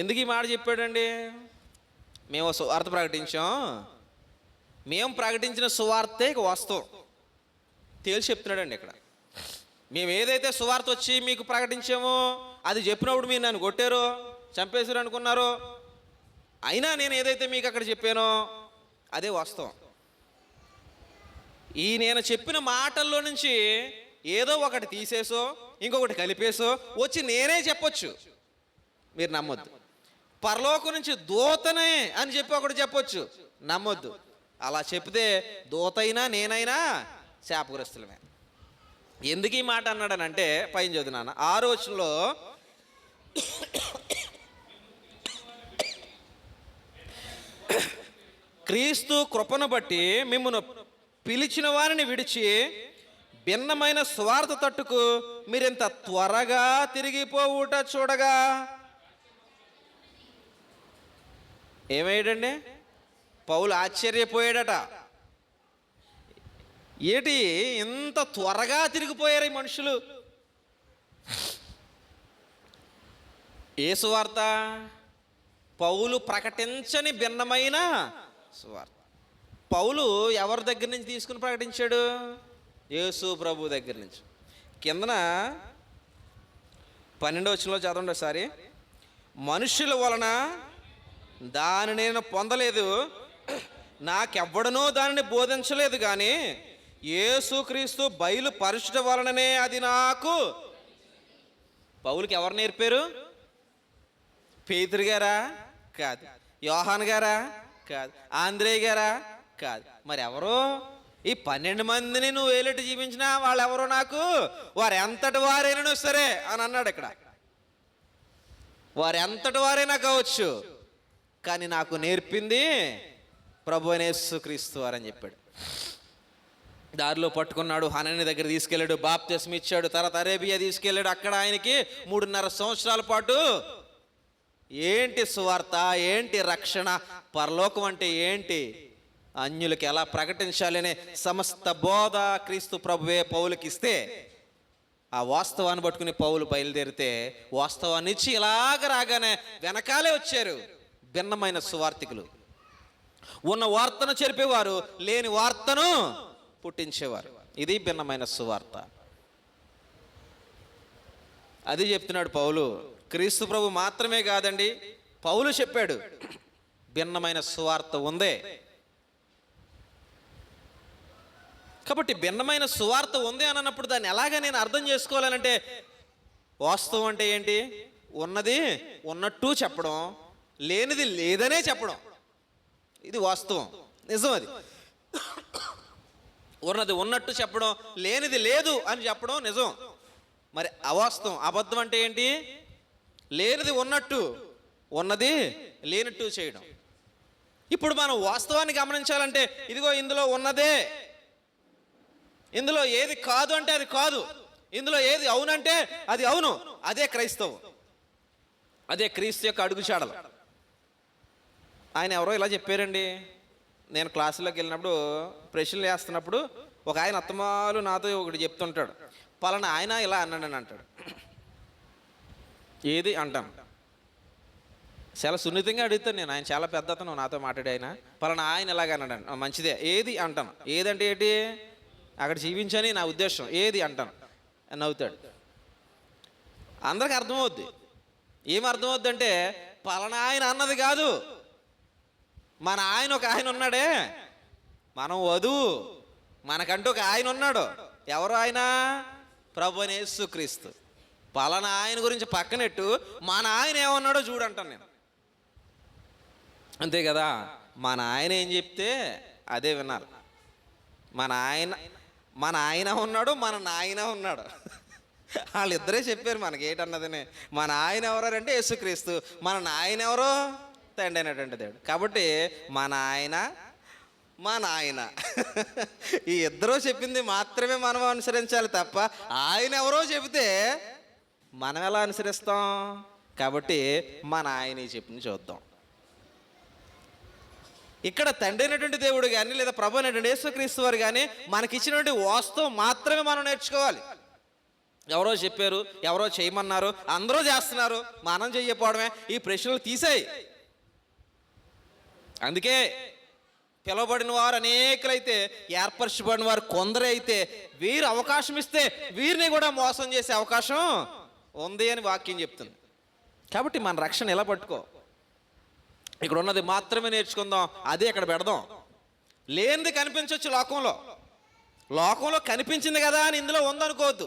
ఎందుకు ఈ మాట చెప్పాడండి? మేము సువార్త ప్రకటించాం, మేము ప్రకటించిన సువార్తే వాస్తవం తేల్చి చెప్తున్నాడండి ఇక్కడ. మేము ఏదైతే సువార్త వచ్చి మీకు ప్రకటించామో అది చెప్పినప్పుడు మీరు నన్ను కొట్టారో, చంపేశారు అనుకున్నారో, అయినా నేను ఏదైతే మీకు అక్కడ చెప్పానో అదే వాస్తవం. ఈ నేను చెప్పిన మాటల్లో నుంచి ఏదో ఒకటి తీసేసో ఇంకొకటి కలిపేసో వచ్చి నేనే చెప్పొచ్చు, మీరు నమ్మొద్దు. పరలోకం నుంచి దూతనే అని చెప్పి ఒకటి చెప్పొచ్చు, నమ్మొద్దు. అలా చెప్తే దూతైనా నేనైనా శాపగ్రస్తులమే. ఎందుకు ఈ మాట అన్నాడనంటే పైన చదువునాన్న 6వ వచనంలో, క్రీస్తు కృపను బట్టి మిమ్మును పిలిచిన వారిని విడిచి భిన్నమైన స్వార్థ తట్టుకు మీరింత త్వరగా తిరిగిపోవుట చూడగా. ఏమయ్యాడండి? పౌలు ఆశ్చర్యపోయాడట. ఏంటి ఇంత త్వరగా తిరిగిపోయారు ఈ మనుషులు? ఏ సువార్త? పౌలు ప్రకటించని భిన్నమైన సువార్త. పౌలు ఎవరి దగ్గర నుంచి తీసుకుని ప్రకటించాడు? యేసు ప్రభు దగ్గర నుంచి. కిందన 12వ వచనంలో చదవండి ఒకసారి. మనుషుల వలన దాని నేను పొందలేదు, నాకెవ్వడనూ దానిని బోధించలేదు, కానీ యేసుక్రీస్తు బయలుపరచుట వలననే అది నాకు. పౌలుకి ఎవరు నేర్పారు? పేతురు గారా? కాదు. యోహాన్ గారా? కాదు. ఆంద్రేయ గారా? కాదు. మరి ఎవరు? ఈ 12 మందిని నువ్వు ఏలెట్టు జీవించినా వాళ్ళెవరో నాకు, వారు ఎంతటి వారైనా సరే అని అన్నాడు ఇక్కడ. వారు ఎంతటి వారైనా కావచ్చు, కానీ నాకు నేర్పింది ప్రభు అయిన యేసుక్రీస్తు వారని చెప్పాడు. దారిలో పట్టుకున్నాడు, హనని దగ్గర తీసుకెళ్ళాడు, బాప్తిస్మం ఇచ్చాడు, తర్వాత అరేబియా తీసుకెళ్ళాడు. అక్కడ ఆయనకి 3.5 సంవత్సరాల పాటు ఏంటి సువార్త, ఏంటి రక్షణ, పరలోకం అంటే ఏంటి, అన్యులకి ఎలా ప్రకటించాలి అనే సమస్త బోధ క్రీస్తు ప్రభువే పౌలుకి ఇస్తే, ఆ వాస్తవాన్ని పట్టుకుని పౌలు బయలుదేరితే వాస్తవాన్ని ఇచ్చి ఇలాగ రాగానే వెనకాలే వచ్చారు భిన్నమైన సువార్థికులు. ఉన్న వార్తను చెరిపేవారు, లేని వార్తను పుట్టించేవారు. ఇది భిన్నమైన సువార్త. అది చెప్తున్నాడు పౌలు. క్రీస్తు ప్రభు మాత్రమే కాదండి, పౌలు చెప్పాడు భిన్నమైన సువార్త ఉందే. కాబట్టి భిన్నమైన సువార్త ఉంది అని అన్నప్పుడు దాన్ని ఎలాగ నేను అర్థం చేసుకోవాలనంటే, వాస్తవం అంటే ఏంటి? ఉన్నది ఉన్నట్టు చెప్పడం, లేనిది లేదనే చెప్పడం. ఇది వాస్తవం, నిజం. అది ఉన్నది ఉన్నట్టు చెప్పడం, లేనిది లేదు అని చెప్పడం నిజం. మరి అవాస్తవం, అబద్ధం అంటే ఏంటి? లేనిది ఉన్నట్టు, ఉన్నది లేనట్టు చేయడం. ఇప్పుడు మనం వాస్తవాన్ని గమనించాలంటే, ఇదిగో ఇందులో ఉన్నదే, ఇందులో ఏది కాదు అంటే అది కాదు, ఇందులో ఏది అవునంటే అది అవును. అదే క్రైస్తవం, అదే క్రీస్తు యొక్క అడుగుచాడలు. ఆయన ఎవరో ఇలా చెప్పారండి. నేను క్లాసులోకి వెళ్ళినప్పుడు ప్రశ్నలు వేస్తున్నప్పుడు ఒక ఆయన అత్తమాలు నాతో ఒకటి చెప్తుంటాడు, పలానా ఆయన ఇలా అన్నాడని అంటాడు. ఏది అంటాను, చాలా సున్నితంగా అడుగుతాను నేను. ఆయన చాలా పెద్ద అతను, నాతో మాట్లాడే ఆయన. పలానా ఆయన ఇలాగ అన్నాడు, మంచిదే. ఏది అంటాను. ఏదంటే ఏంటి? అక్కడ జీవించని నా ఉద్దేశం. ఏది అంటాను అని నవ్వుతాడు. అందరికి అర్థమవుద్ది. ఏం అర్థమవుద్ది అంటే, పలానా ఆయన అన్నది కాదు, మన ఆయన ఒక ఆయన ఉన్నాడే, మనం వధువు, మనకంటూ ఒక ఆయన ఉన్నాడు. ఎవరు ఆయన? ప్రభు అయిన యేసుక్రీస్తు. పలానా ఆయన గురించి పక్కనెట్టు మన ఆయన ఏమన్నాడో చూడంటాను నేను. అంతే కదా? మన ఆయన ఏం చెప్తే అదే వినాలి. మన ఆయన ఉన్నాడు, మన నాయన ఉన్నాడు. వాళ్ళిద్దరే చెప్పారు మనకి ఏంటన్నదని. మన ఆయన ఎవరంటే యేసుక్రీస్తు, మన నాయన ఎవరో? తండ్రి అయినటువంటి దేవుడు. కాబట్టి మన ఆయన, మా నాయన, ఈ ఇద్దరూ చెప్పింది మాత్రమే మనం అనుసరించాలి తప్ప ఆయన ఎవరో చెబితే మనం ఎలా అనుసరిస్తాం? కాబట్టి మన ఆయన చెప్పింది చూద్దాం. ఇక్కడ తండ్రి అయినటువంటి దేవుడు కానీ లేదా ప్రభు అయినటువంటి యేసుక్రీస్తు వారు కానీ మనకిచ్చినటువంటి వాస్తవం మాత్రమే మనం నేర్చుకోవాలి. ఎవరో చెప్పారు, ఎవరో చేయమన్నారు, అందరూ చేస్తున్నారు, మనం చెయ్యకపోవడమే. ఈ ప్రశ్నలు తీసేయి. అందుకే పిలువబడిన వారు అనేకులైతే, ఏర్పరచబడిన వారు కొందరే అయితే, వీరు అవకాశం ఇస్తే వీరిని కూడా మోసం చేసే అవకాశం ఉంది అని వాక్యం చెప్తుంది. కాబట్టి మన రక్షణ ఎలా పట్టుకో? ఇక్కడ ఉన్నది మాత్రమే నేర్చుకుందాం, అదే ఇక్కడ పెడదాం. లేనిది కనిపించవచ్చు లోకంలో కనిపించింది కదా అని ఇందులో ఉందనుకోవద్దు.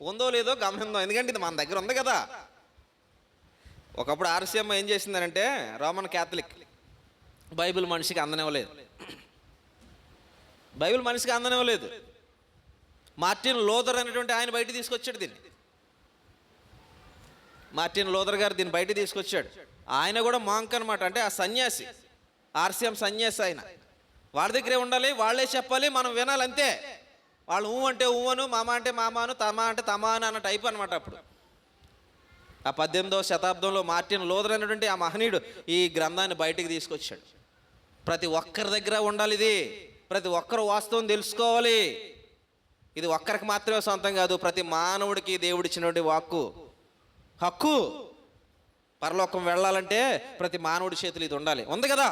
ఉందో లేదో గమనిందాం, ఎందుకంటే ఇది మన దగ్గర ఉంది కదా. ఒకప్పుడు ఆర్సీఎం ఏం చేసిందనంటే, రోమన్ క్యాథలిక్, బైబిల్ మనిషికి అందనివ్వలేదు. మార్టిన్ లూథర్ అనేటువంటి ఆయన బయట తీసుకొచ్చాడు దీన్ని. మార్టిన్ లూథర్ గారు దీన్ని బయట తీసుకొచ్చాడు. ఆయన కూడా మాంక్ అనమాట, అంటే ఆ సన్యాసి, ఆర్సీఎం సన్యాసి. ఆయన వాళ్ళ దగ్గరే ఉండాలి, వాళ్ళే చెప్పాలి, మనం వినాలి అంతే. వాళ్ళు ఊ అంటే ఊవను, మామ అంటే మామాను, తమ అంటే తమాను అన్న టైప్ అనమాట. అప్పుడు ఆ 18వ శతాబ్దంలో మార్టిన్ లూథర్ అనేటువంటి ఆ మహనీయుడు ఈ గ్రంథాన్ని బయటికి తీసుకొచ్చాడు. ప్రతి ఒక్కరి దగ్గర ఉండాలి ఇది, ప్రతి ఒక్కరు వాస్తవం తెలుసుకోవాలి. ఇది ఒక్కరికి మాత్రమే సొంతం కాదు, ప్రతి మానవుడికి దేవుడిచ్చినటువంటి హక్కు. పరలోకం వెళ్ళాలంటే ప్రతి మానవుడి చేతులు ఇది ఉండాలి. ఉంది కదా,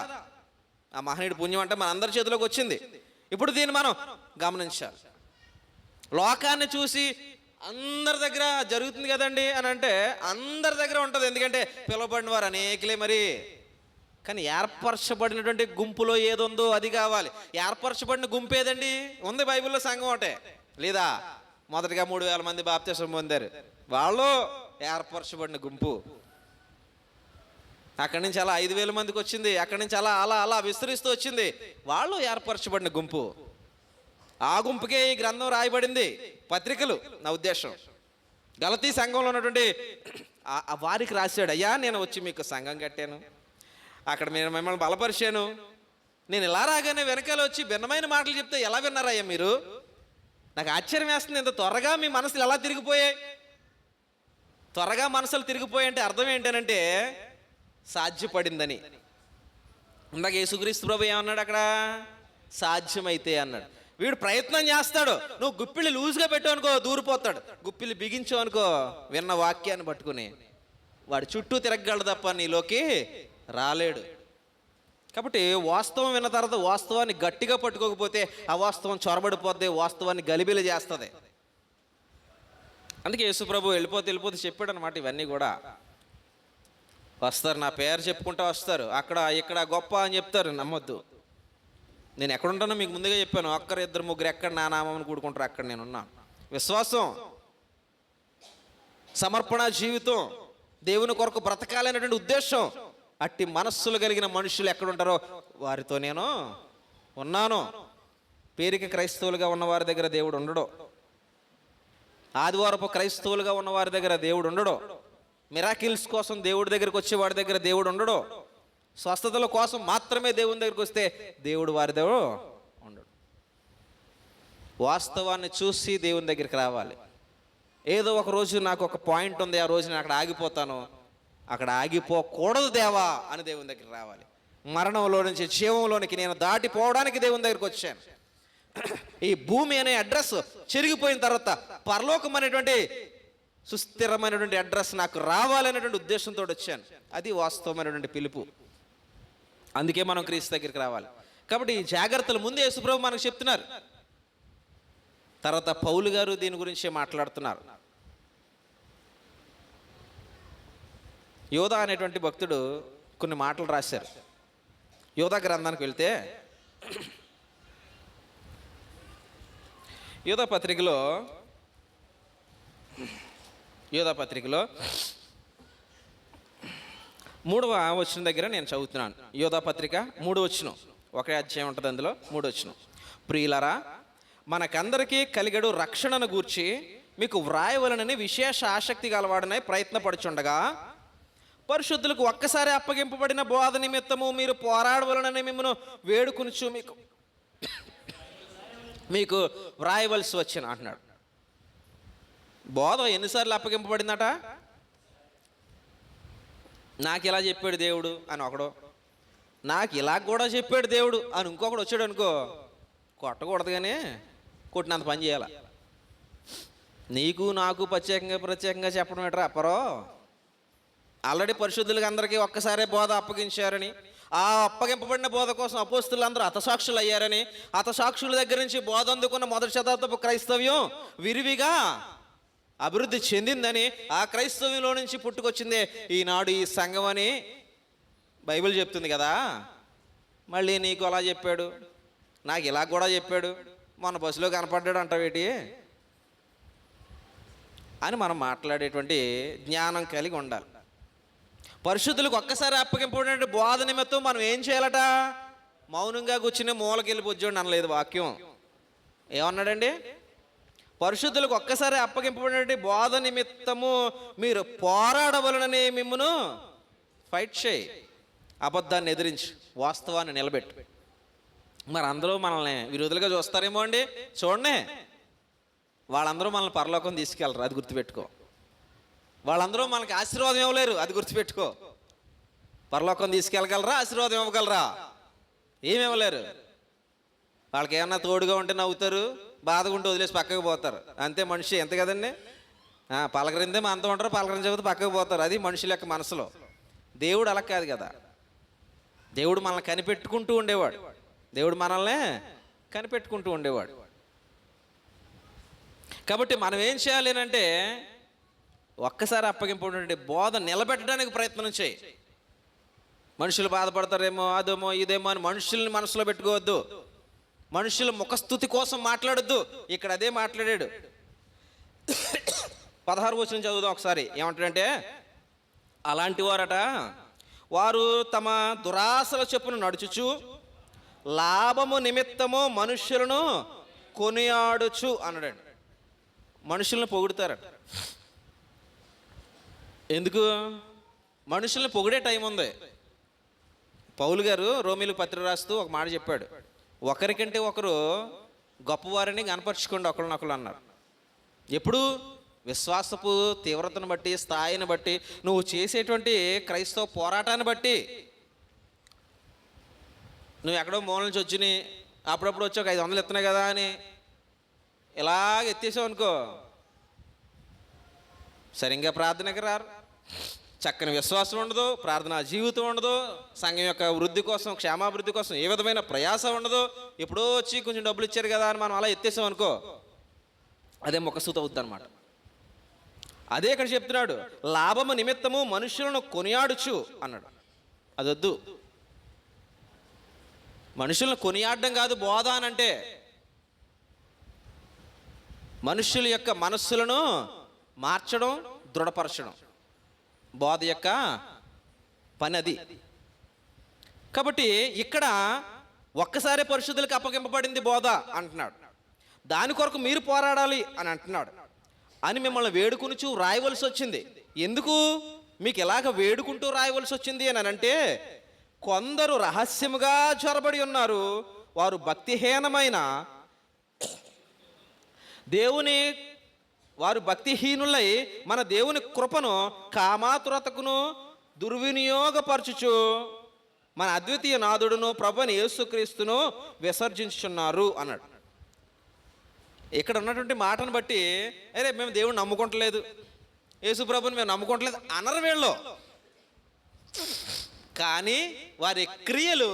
ఆ మహనీయుడి పుణ్యం అంటే మన అందరి చేతిలోకి వచ్చింది. ఇప్పుడు దీన్ని మనం గమనించాలి. లోకాన్ని చూసి అందరి దగ్గర జరుగుతుంది కదండి అని అంటే అందరి దగ్గర ఉంటుంది, ఎందుకంటే పిలువబడిన వారు అనేకలే మరి. కానీ ఏర్పరచబడినటువంటి గుంపులో ఏదుందో అది కావాలి. ఏర్పరచబడిన గుంపు ఏదండి? ఉంది బైబిల్లో, సంఘం ఒకటే. లేదా మొదటిగా 3000 మంది బాప్తిసం పొందారు, వాళ్ళు ఏర్పరచబడిన గుంపు. అక్కడి నుంచి అలా 5000 మందికి వచ్చింది, అక్కడి నుంచి అలా అలా అలా విస్తరిస్తూ వచ్చింది, వాళ్ళు ఏర్పరచబడిన గుంపు. ఆ గుంపుకే ఈ గ్రంథం రాయబడింది, పత్రికలు. నా ఉద్దేశం గలతీ సంఘంలో ఉన్నటువంటి వారికి రాశాడు, అయ్యా నేను వచ్చి మీకు సంఘం కట్టాను, అక్కడ నేను మిమ్మల్ని బలపరిచాను, నేను ఇలా రాగానే వెనకాల వచ్చి భిన్నమైన మాటలు చెప్తే ఎలా విన్నారయ్యా మీరు? నాకు ఆశ్చర్యం వేస్తుంది, ఇంత త్వరగా మీ మనసులు ఎలా తిరిగిపోయాయి? త్వరగా మనసులు తిరిగిపోయాయి అంటే అర్థం ఏంటనంటే సాధ్యపడిందని. ఇందాక యేసుక్రీస్తు ప్రభు ఏమన్నాడు అక్కడ? సాధ్యమైతే అన్నాడు. వీడు ప్రయత్నం చేస్తాడు, నువ్వు గుప్పిళ్ళు లూజ్గా పెట్టావు అనుకో దూరిపోతాడు, గుప్పిళ్ళు బిగించావు అనుకో విన్న వాక్యాన్ని పట్టుకుని వాడు చుట్టూ తిరగలడు తప్ప నీలోకి రాలేడు. కాబట్టి వాస్తవం విన్న తర్వాత వాస్తవాన్ని గట్టిగా పట్టుకోకపోతే అవాస్తవం చొరబడిపోద్ది, వాస్తవాన్ని గలిబిలి చేస్తుంది. అందుకే యేసు ప్రభు వెళ్ళిపోతే చెప్పాడు అనమాట. ఇవన్నీ కూడా వస్తారు, నా పేరు చెప్పుకుంటూ వస్తారు, అక్కడ ఇక్కడ గొప్ప అని చెప్తారు, నమ్మొద్దు. నేను ఎక్కడుంటానో మీకు ముందుగా చెప్పాను, ఒక్కరు ఇద్దరు ముగ్గురు ఎక్కడ నా నామని కూడుకుంటారు, అక్కడ నేనున్నాను. విశ్వాసం, సమర్పణ జీవితం, దేవుని కొరకు బ్రతకాలనేటువంటి ఉద్దేశం, అట్టి మనస్సులు కలిగిన మనుషులు ఎక్కడుంటారో వారితో నేను ఉన్నాను. పేరుకి క్రైస్తవులుగా ఉన్న వారి దగ్గర దేవుడు ఉండడు, ఆదివారపు క్రైస్తవులుగా ఉన్న వారి దగ్గర దేవుడు ఉండడు, మిరాకిల్స్ కోసం దేవుడి దగ్గరికి వచ్చే వాడి దగ్గర దేవుడు ఉండడు, స్వస్థతల కోసం మాత్రమే దేవుని దగ్గరికి వస్తే దేవుడు వారి దగ్గర ఉండడు. వాస్తవాన్ని చూసి దేవుని దగ్గరికి రావాలి. ఏదో ఒక రోజు నాకు ఒక పాయింట్ ఉంది, ఆ రోజు నేను అక్కడ ఆగిపోతాను, అక్కడ ఆగిపోకూడదు దేవా అని దేవుని దగ్గరికి రావాలి. మరణంలో నుంచి జీవంలోనికి నేను దాటిపోవడానికి దేవుని దగ్గరికి వచ్చాను. ఈ భూమి అనే అడ్రస్ చెరిగిపోయిన తర్వాత పరలోకం అనేటువంటి సుస్థిరమైనటువంటి అడ్రస్ నాకు రావాలనేటువంటి ఉద్దేశంతో వచ్చాను. అది వాస్తవమైనటువంటి పిలుపు. అందుకే మనం క్రీస్తు దగ్గరికి రావాలి. కాబట్టి ఈ జాగ్రత్తలు ముందే యేసుప్రభు మనకు చెప్తున్నారు. తర్వాత పౌలు గారు దీని గురించి మాట్లాడుతున్నారు. యోధా అనేటువంటి భక్తుడు కొన్ని మాటలు రాశారు. యోధా గ్రంథానికి వెళ్తే యోధా పత్రికలో 3వ వచనం దగ్గర నేను చదువుతున్నాను. యోధా పత్రిక 3వ వచనం, ఒకే అధ్యాయం ఉంటుంది, అందులో 3వ వచనం. ప్రియులరా, మనకందరికీ కలిగడు రక్షణను గూర్చి మీకు వ్రాయవలనని విశేష ఆసక్తి గలవాడనై ప్రయత్నపడుచుండగా, పరిశుద్ధులకు ఒక్కసారి అప్పగింపబడిన బోధ నిమిత్తము మీరు పోరాడవలనని మిమ్మల్ని వేడుకొనుచు మీకు వ్రాయవలసి వచ్చిన అంటున్నాడు. బోధ ఎన్నిసార్లు అప్పగింపబడిందట? నాకు ఇలా చెప్పాడు దేవుడు అని ఒకడు, నాకు ఇలా కూడా చెప్పాడు దేవుడు అని ఇంకొకడు వచ్చాడు అనుకో, కొట్టకూడదు కానీ కొట్టినంత పని చేయాలి. నీకు నాకు ప్రత్యేకంగా చెప్పడం ఏంట్రా అప్పరో? ఆల్రెడీ పరిశుద్ధులకి అందరికీ ఒక్కసారే బోధ అప్పగించారని, ఆ అప్పగింపబడిన బోధ కోసం అపోస్తులు అందరూ హతసాక్షులు అయ్యారని, హతసాక్షుల దగ్గర నుంచి బోధ అందుకున్న మొదటి శతాబ్దపు క్రైస్తవ్యం విరివిగా అభివృద్ధి చెందిందని, ఆ క్రైస్తవ్యంలో నుంచి పుట్టుకొచ్చిందే ఈనాడు ఈ సంఘం అని బైబిల్ చెప్తుంది కదా, మళ్ళీ నీకు అలా చెప్పాడు, నాకు ఇలా కూడా చెప్పాడు, మొన్న బస్సులో కనపడ్డాడు అంటావేటి అని మనం మాట్లాడేటువంటి జ్ఞానం కలిగి ఉండాలి. పరిశుద్ధులకు ఒక్కసారి అప్పగింపబడిన బోధ నిమిత్తం మనం ఏం చేయాలట? మౌనంగా కూర్చుని మూలకెళ్ళి పొజ్జోండి అనలేదు వాక్యం. ఏమన్నాడండి? పరిశుద్ధులకు ఒక్కసారి అప్పగింపబడిన బోధ నిమిత్తము మీరు పోరాడవలనని మిమ్మును ఫైట్ చేయి, అబద్ధాన్ని ఎదిరించి వాస్తవాన్ని నిలబెట్టు. మరి అందరూ మనల్ని విరోధులుగా చూస్తారేమో అండి. చూడండి, వాళ్ళందరూ మనల్ని పరలోకం తీసుకెళ్ళరు, అది గుర్తుపెట్టుకో. వాళ్ళందరూ మనకి ఆశీర్వాదం ఇవ్వలేరు, అది గుర్తుపెట్టుకో. పరలోకం తీసుకెళ్ళగలరా? ఆశీర్వాదం ఇవ్వగలరా? ఏమి ఇవ్వలేరు. వాళ్ళకి ఏమన్నా తోడుగా ఉంటే నవ్వుతారు, బాధగా ఉంటే వదిలేసి పక్కకు పోతారు, అంతే మనిషి. ఎంత కదండి, పలకరిందే మా అంత ఉంటారు, పలకరించకపోతే పక్కకు పోతారు. అది మనుషుల యొక్క మనసులో. దేవుడు అలా కాదు కదా. దేవుడు మనల్ని కనిపెట్టుకుంటూ ఉండేవాడు. దేవుడు మనల్ని కనిపెట్టుకుంటూ ఉండేవాడు. కాబట్టి మనం ఏం చేయాలి అంటే, ఒక్కసారి అప్పగింపబడిన బోధ నిలబెట్టడానికి ప్రయత్నం చేయి. మనుషులు బాధపడతారేమో, అదేమో ఇదేమో అని మనుషుల్ని మనసులో పెట్టుకోవద్దు. మనుషుల ముఖస్థుతి కోసం మాట్లాడొద్దు. ఇక్కడ అదే మాట్లాడాడు. 16వ వచనం చదువుదాం ఒకసారి. ఏమంటాడంటే, అలాంటి వారట వారు తమ దురాశల చొప్పున నడుచుచు లాభము నిమిత్తము మనుష్యులను కొనియాడుచు అన్నాడండి. మనుషులను పొగుడుతారట. ఎందుకు? మనుషుల్ని పొగిడే టైం ఉంది. పౌలు గారు రోమీలకు పత్రిక రాస్తూ ఒక మాట చెప్పాడు, ఒకరికంటే ఒకరు గొప్పవారిని కనపరుచుకోండి ఒకరినొకరు అన్నారు. ఎప్పుడు? విశ్వాసపు తీవ్రతను బట్టి, స్థాయిని బట్టి, నువ్వు చేసేటువంటి క్రైస్తవ పోరాటాన్ని బట్టి. నువ్వు ఎక్కడో మూల నుంచి వచ్చి అప్పుడప్పుడు వచ్చి ఒక 500 ఎత్తున్నాయి కదా అని ఇలాగ ఎత్తేసావు అనుకో, సరిగ్గా ప్రార్థనకి రారు, చక్కని విశ్వాసం ఉండదు, ప్రార్థనా జీవితం ఉండదు, సంఘం యొక్క వృద్ధి కోసం, క్షేమాభివృద్ధి కోసం ఏ విధమైన ప్రయాస ఉండదు. ఎప్పుడో వచ్చి కొంచెం డబ్బులు ఇచ్చారు కదా అని మనం అలా ఎత్తేసాం అనుకో, అదే ముఖస్థుతి అవుద్ది అనమాట. అదే ఇక్కడ చెప్తున్నాడు, లాభము నిమిత్తము మనుషులను కొనియాడుచు అన్నాడు. అదొద్దు. మనుషులను కొనియాడడం కాదు బోధ అని అంటే, మనుషుల యొక్క మనస్సులను మార్చడం, దృఢపరచడం బోధ యొక్క పని అది. కాబట్టి ఇక్కడ ఒక్కసారి పరిశుద్ధులకు అప్పగింపబడింది బోధ అంటున్నాడు. దాని కొరకు మీరు పోరాడాలి అని అంటున్నాడు. అని మిమ్మల్ని వేడుకొనుచు రాయవలసి వచ్చింది. ఎందుకు మీకు ఎలాగ వేడుకుంటూ రాయవలసి వచ్చింది అని అంటే, కొందరు రహస్యముగా చొరబడి ఉన్నారు, వారు భక్తిహీనమైన దేవుని వారు భక్తిహీనులై మన దేవుని కృపను కామాతురతకును దుర్వినియోగపరచుచు మన అద్వితీయ నాథుడును ప్రభువైన యేసుక్రీస్తును విసర్జించుచున్నారు అన్నాడు. ఇక్కడ ఉన్నటువంటి మాటను బట్టి, అరే మేము దేవుడిని నమ్ముకుంటలేదు, యేసు ప్రభుని మేము నమ్ముకుంటలేదు అనరు వీళ్ళు. కానీ వారి క్రియలు,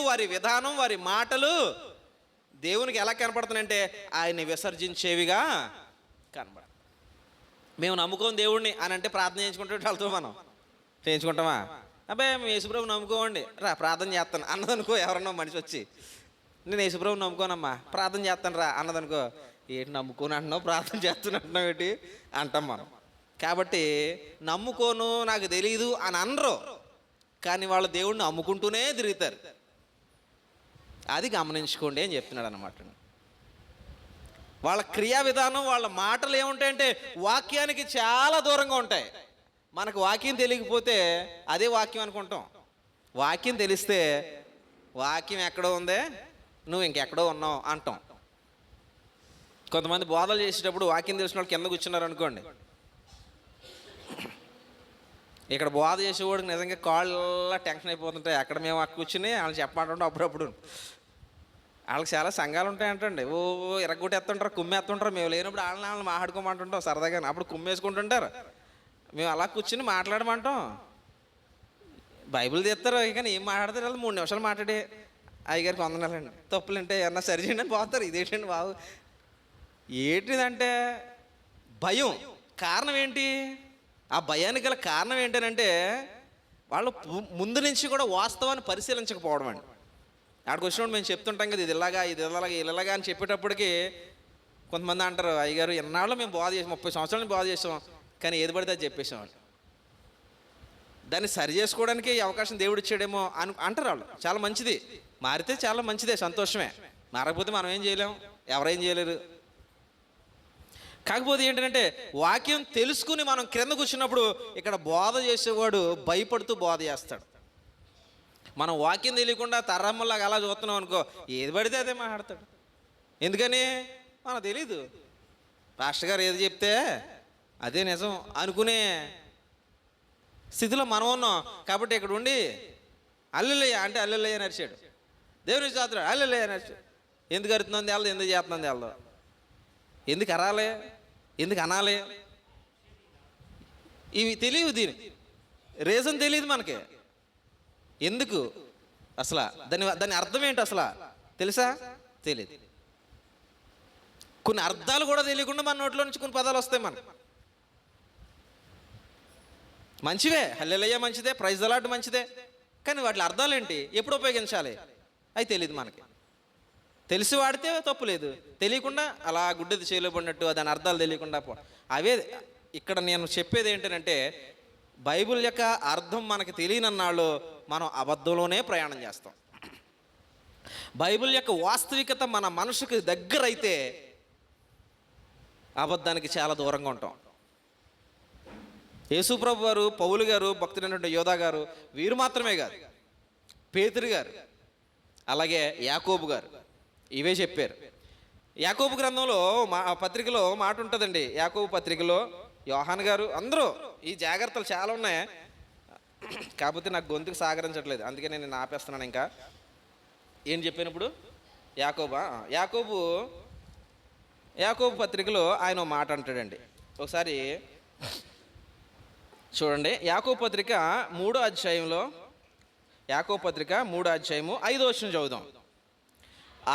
వారి విధానం, వారి మాటలు దేవునికి ఎలా కనపడుతున్నాయంటే ఆయన్ని విసర్జించేవిగా కనపడ. మేము నమ్ముకోం దేవుడిని అని అంటే ప్రార్థన చేయించుకుంటే వాళ్ళతో మనం చేయించుకుంటామా? అబ్బాయి మేము యేసుప్రభు నమ్ముకోండి రా ప్రార్థన చేస్తాను అన్నదనుకో, ఎవరన్నా మనిషి వచ్చి నేను యేసుప్రభు నమ్ముకోనమ్మా ప్రార్థన చేస్తాను రా అన్నదనుకో, ఏంటి నమ్ముకోని అంటున్నావు ప్రార్థన చేస్తాను అంటున్నావు ఏంటి అంటాం మనం. కాబట్టి నమ్ముకోను నాకు తెలీదు అని అనరు, కానీ వాళ్ళ దేవుడిని అమ్ముకుంటూనే తిరుగుతారు. అది గమనించుకోండి అని చెప్తున్నాడు అన్నమాట. వాళ్ళ క్రియా విధానం, వాళ్ళ మాటలు ఏముంటాయంటే వాక్యానికి చాలా దూరంగా ఉంటాయి. మనకు వాక్యం తెలియకపోతే అదే వాక్యం అనుకుంటాం. వాక్యం తెలిస్తే వాక్యం ఎక్కడో ఉందే, నువ్వు ఇంకెక్కడో ఉన్నావు అంటాం. కొంతమంది బోధలు చేసేటప్పుడు వాక్యం తెలిసిన వాళ్ళు కింద కూర్చున్నారు అనుకోండి, ఇక్కడ బోధ చేసేవాడికి నిజంగా కాళ్ళ టెన్షన్ అయిపోతుంటాయి. అక్కడ మేము అక్కడ కూర్చుని వాళ్ళు చెప్పమంటుంటాం. అప్పుడప్పుడు వాళ్ళకి చాలా సంఘాలు ఉంటాయంటండి, ఓ ఎరగొట్టేస్తుంటారు, కుమ్మేస్తుంటారు. మేము లేనప్పుడు వాళ్ళని మాట్లాడుకోమంటుంటాం సరదాగా, అప్పుడు కుమ్మేసుకుంటుంటారు. మేము అలా కూర్చుని మాట్లాడమంటాం. బైబిల్ తీస్తారు కానీ ఏం మాట్లాడతారు వాళ్ళు, 3 నిమిషాలు మాట్లాడి అయ్యగారికి వందనాలండి, తప్పులుంటే ఏమన్నా సరి చేయండి అని పోతారు. ఇదేంటండి బాబు, ఏంటిదంటే భయం. కారణం ఏంటి? ఆ భయానికి గల కారణం ఏంటనంటే వాళ్ళు ముందు నుంచి కూడా వాస్తవాన్ని పరిశీలించకపోవడం అండి. ఆడికి వచ్చినప్పుడు మేము చెప్తుంటాం కదా, ఇది ఇలాగా ఇలాగా అని చెప్పేటప్పటికి కొంతమంది అంటారు, అయ్యగారు ఎన్నాళ్ళు మేము బాధ చేసాం, 30 సంవత్సరాలు బాధ చేసాం, కానీ ఏది పడితే అది చెప్పేసాం వాళ్ళు. దాన్ని సరి చేసుకోవడానికి ఈ అవకాశం దేవుడు ఇచ్చాడేమో అంటారు వాళ్ళు. చాలా మంచిది, మారితే చాలా మంచిదే, సంతోషమే. మారకపోతే మనం ఏం చేయలేం, ఎవరేం చేయలేరు. కాకపోతే ఏంటంటే వాక్యం తెలుసుకుని మనం క్రింద కూర్చున్నప్పుడు ఇక్కడ బోధ చేసేవాడు భయపడుతూ బోధ చేస్తాడు. మనం వాక్యం తెలియకుండా తర్రమ్మలాగా అలా చూస్తున్నాం అనుకో, ఏది పడితే అదే మాట్లాడతాడు. ఎందుకని మనకు తెలీదు. పాస్టర్ గారు ఏది చెప్తే అదే నిజం అనుకునే స్థితిలో మనం ఉన్నాం. కాబట్టి ఇక్కడ ఉండి అల్లెలయ్య అంటే అల్లెలయ్య నరిచాడు, దేవుని స్తోత్రం అల్లెలయ్య నరిచాడు. ఎందుకు అరుతుందో తెలదు, ఎందుకు చేస్తుందో తెలదు, ఎందుకు అరాలే, ఎందుకు అనాలి, ఇవి తెలియవు. దీని రీజన్ తెలియదు మనకి. ఎందుకు అసలు దాని అర్థం ఏంటి అసలు తెలుసా? తెలియదు. కొన్ని అర్థాలు కూడా తెలియకుండా మన నోట్లో నుంచి కొన్ని పదాలు వస్తాయి మనకు. మంచివే, హల్లెలూయా మంచిదే, ప్రైజ్ ది లార్డ్ మంచిదే, కానీ వాటి అర్థాలు ఏంటి, ఎప్పుడు ఉపయోగించాలి అవి తెలియదు మనకి. తెలిసి వాడితే తప్పు లేదు, తెలియకుండా అలా గుడ్డది చేయలేబడినట్టు దాని అర్థాలు తెలియకుండా అవే. ఇక్కడ నేను చెప్పేది ఏంటంటే బైబిల్ యొక్క అర్థం మనకి తెలియనన్నాళ్ళు మనం అబద్ధంలోనే ప్రయాణం చేస్తాం. బైబిల్ యొక్క వాస్తవికత మన మనసుకి దగ్గరైతే అబద్ధానికి చాలా దూరంగా ఉంటాం. యేసుప్రభు గారు, పౌలు గారు, భక్తుడైనటువంటి యోధా గారు, వీరు మాత్రమే కాదు, పేతురు గారు, అలాగే యాకోబు గారు ఇవే చెప్పారు. యాకోబు గ్రంథంలో పత్రికలో మాట ఉంటుందండి. యాకోబు పత్రికలో యోహాన్ గారు, అందరూ ఈ జాగ్రత్తలు చాలా ఉన్నాయి. కాకపోతే నాకు గొంతుకు సహకరించట్లేదు, అందుకే నేను ఆపేస్తున్నాను. ఇంకా ఏం చెప్పినప్పుడు యాకోబు పత్రికలో ఆయన మాట అంటాడండి. ఒకసారి చూడండి, యాకోబు పత్రిక 3వ అధ్యాయంలో, యాకోబు పత్రిక 3వ అధ్యాయము 5వ వచనం చదువుదాం.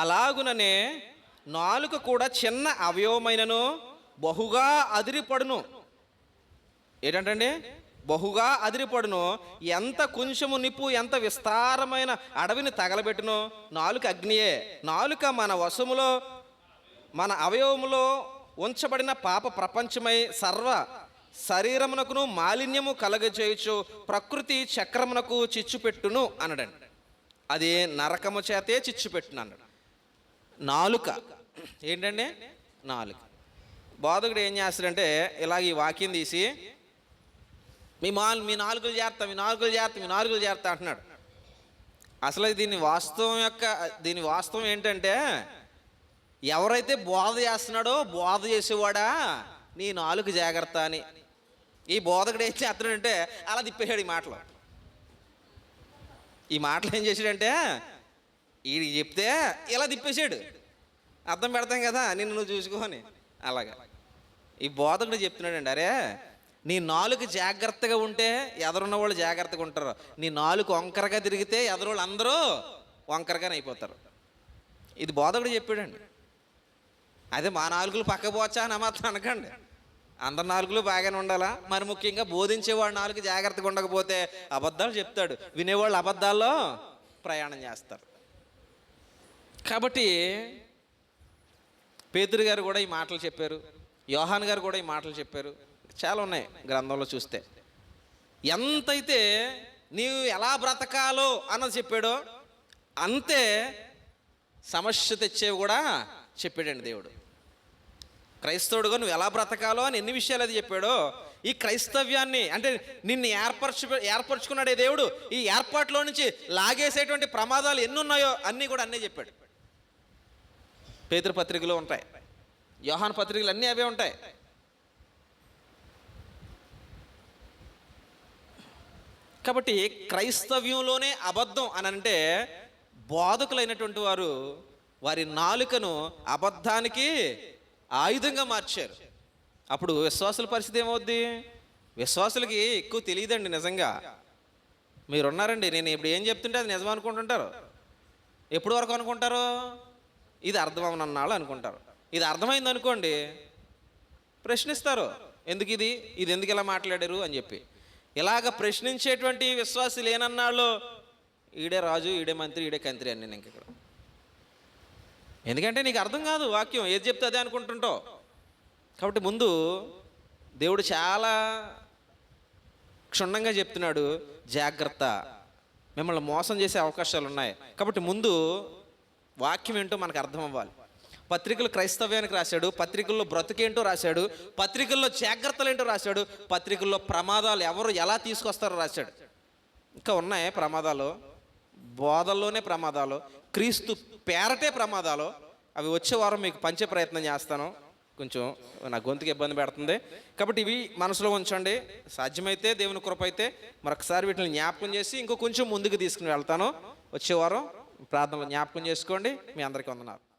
అలాగుననే నాలుక కూడా చిన్న అవయవమైనను బహుగా అదిరిపడును. ఏంటంటే బహుగా అదిరిపడును. ఎంత కొంచెము నిప్పు ఎంత విస్తారమైన అడవిని తగలబెట్టును. నాలుక అగ్నియే. నాలుక మన వశములో, మన అవయవములో ఉంచబడిన పాప ప్రపంచమై సర్వ శరీరమునకును మాలిన్యము కలగజేయచ్చు, ప్రకృతి చక్రమునకు చిచ్చుపెట్టును అన్నాడండి. అది నరకము చేతే చిచ్చుపెట్టును అన్నాడు. నాలుక ఏంటండి? నాలుక. బోధకుడు ఏం చేస్తాడంటే ఇలాగ ఈ వాక్యం తీసి మీ నాలుగులు చేరతా అంటున్నాడు. అసలు దీని వాస్తవం ఏంటంటే ఎవరైతే బోధ చేస్తున్నాడో బోధ చేసేవాడా నీ నాలుగు జాగ్రత్త అని. ఈ బోధకుడు ఏం చేస్తున్నాడంటే అలా తిప్పేశాడు ఈ మాటలు ఏం చేశాడంటే వీడికి చెప్తే ఇలా తిప్పేశాడు. అర్థం పెడతాం కదా, నిన్ను నువ్వు చూసుకోని. అలాగా ఈ బోధకుడు చెప్తున్నాడండి, అరే నీ నాలుగు జాగ్రత్తగా ఉంటే ఎదురున్న వాళ్ళు జాగ్రత్తగా ఉంటారు. నీ నాలుగు వంకరగా తిరిగితే ఎదురోళ్ళు అందరూ వంకరగానే అయిపోతారు. ఇది బోధకుడు చెప్పాడండి. అదే మా నాలుగులు పక్క పోవచ్చా అని మాత్రం అనకండి, అందరి నాలుగులు బాగానే ఉండాలా. మరి ముఖ్యంగా బోధించేవాడు నాలుగు జాగ్రత్తగా ఉండకపోతే అబద్ధాలు చెప్తాడు, వినేవాళ్ళు అబద్ధాల్లో ప్రయాణం చేస్తారు. కాబట్టి పేతురు గారు కూడా ఈ మాటలు చెప్పారు, యోహాన్ గారు కూడా ఈ మాటలు చెప్పారు. చాలా ఉన్నాయి గ్రంథంలో చూస్తే. ఎంతైతే నీవు ఎలా బ్రతకాలో అన్నది చెప్పాడో అంతే సమస్య తెచ్చేవి కూడా చెప్పాడండి దేవుడు. క్రైస్తవుడుగా నువ్వు ఎలా బ్రతకాలో అని ఎన్ని విషయాలు అది చెప్పాడో, ఈ క్రైస్తవ్యాన్ని అంటే నిన్ను ఏర్పరచుకున్నాడే దేవుడు, ఈ ఏర్పాట్లో నుంచి లాగేసేటువంటి ప్రమాదాలు ఎన్ని ఉన్నాయో అన్నీ కూడా అన్నీ చెప్పాడు. పేతురు పత్రికలో ఉంటాయి, యోహాను పత్రికలు అన్నీ అవే ఉంటాయి. కాబట్టి క్రైస్తవ్యంలోనే అబద్ధం అని అంటే బోధకులైనటువంటి వారు వారి నాలుకను అబద్ధానికి ఆయుధంగా మార్చారు. అప్పుడు విశ్వాసుల పరిస్థితి ఏమవుద్ది? విశ్వాసులకి ఎక్కువ తెలియదండి. నిజంగా మీరున్నారండి, నేను ఇప్పుడు ఏం చెప్తుంటే అది నిజం అనుకుంటుంటారు. ఎప్పటి వరకు అనుకుంటారు? ఇది అర్థమవునన్నాళ్ళు అనుకుంటారు. ఇది అర్థమైంది అనుకోండి, ప్రశ్నిస్తారు, ఎందుకు ఇది ఎందుకు ఇలా మాట్లాడారు అని చెప్పి. ఇలాగ ప్రశ్నించేటువంటి విశ్వాసి లేనన్నాళ్ళు ఈడే రాజు, ఈడే మంత్రి, ఈడే కంత్రి అని నేను ఇక్కడ. ఎందుకంటే నీకు అర్థం కాదు వాక్యం, ఏది చెప్తే అదే అనుకుంటుంటావు. కాబట్టి ముందు దేవుడు చాలా క్షుణ్ణంగా చెప్తున్నాడు, జాగ్రత్త, మిమ్మల్ని మోసం చేసే అవకాశాలు ఉన్నాయి. కాబట్టి ముందు వాక్యం ఏంటో మనకు అర్థం అవ్వాలి. పత్రికలు క్రైస్తవ్యానికి రాశాడు, పత్రికల్లో బ్రతుకేంటో రాశాడు, పత్రికల్లో జాగ్రత్తలు ఏంటో రాశాడు, పత్రికల్లో ప్రమాదాలు ఎవరు ఎలా తీసుకొస్తారో రాశాడు. ఇంకా ఉన్నాయి ప్రమాదాలు, బోధల్లోనే ప్రమాదాలు, క్రీస్తు పేరటే ప్రమాదాలు. అవి వచ్చే వారం మీకు పంచే ప్రయత్నం చేస్తాను. కొంచెం నా గొంతుకి ఇబ్బంది పెడుతుంది కాబట్టి ఇవి మనసులో ఉంచండి. సాధ్యమైతే దేవుని కృప అయితే మరొకసారి వీటిని జ్ఞాపకం చేసి ఇంకో కొంచెం ముందుకు తీసుకుని వెళ్తాను. వచ్చే వారం ప్రార్థనలు జ్ఞాపకం చేసుకోండి. మీ అందరికీ వందనాలు.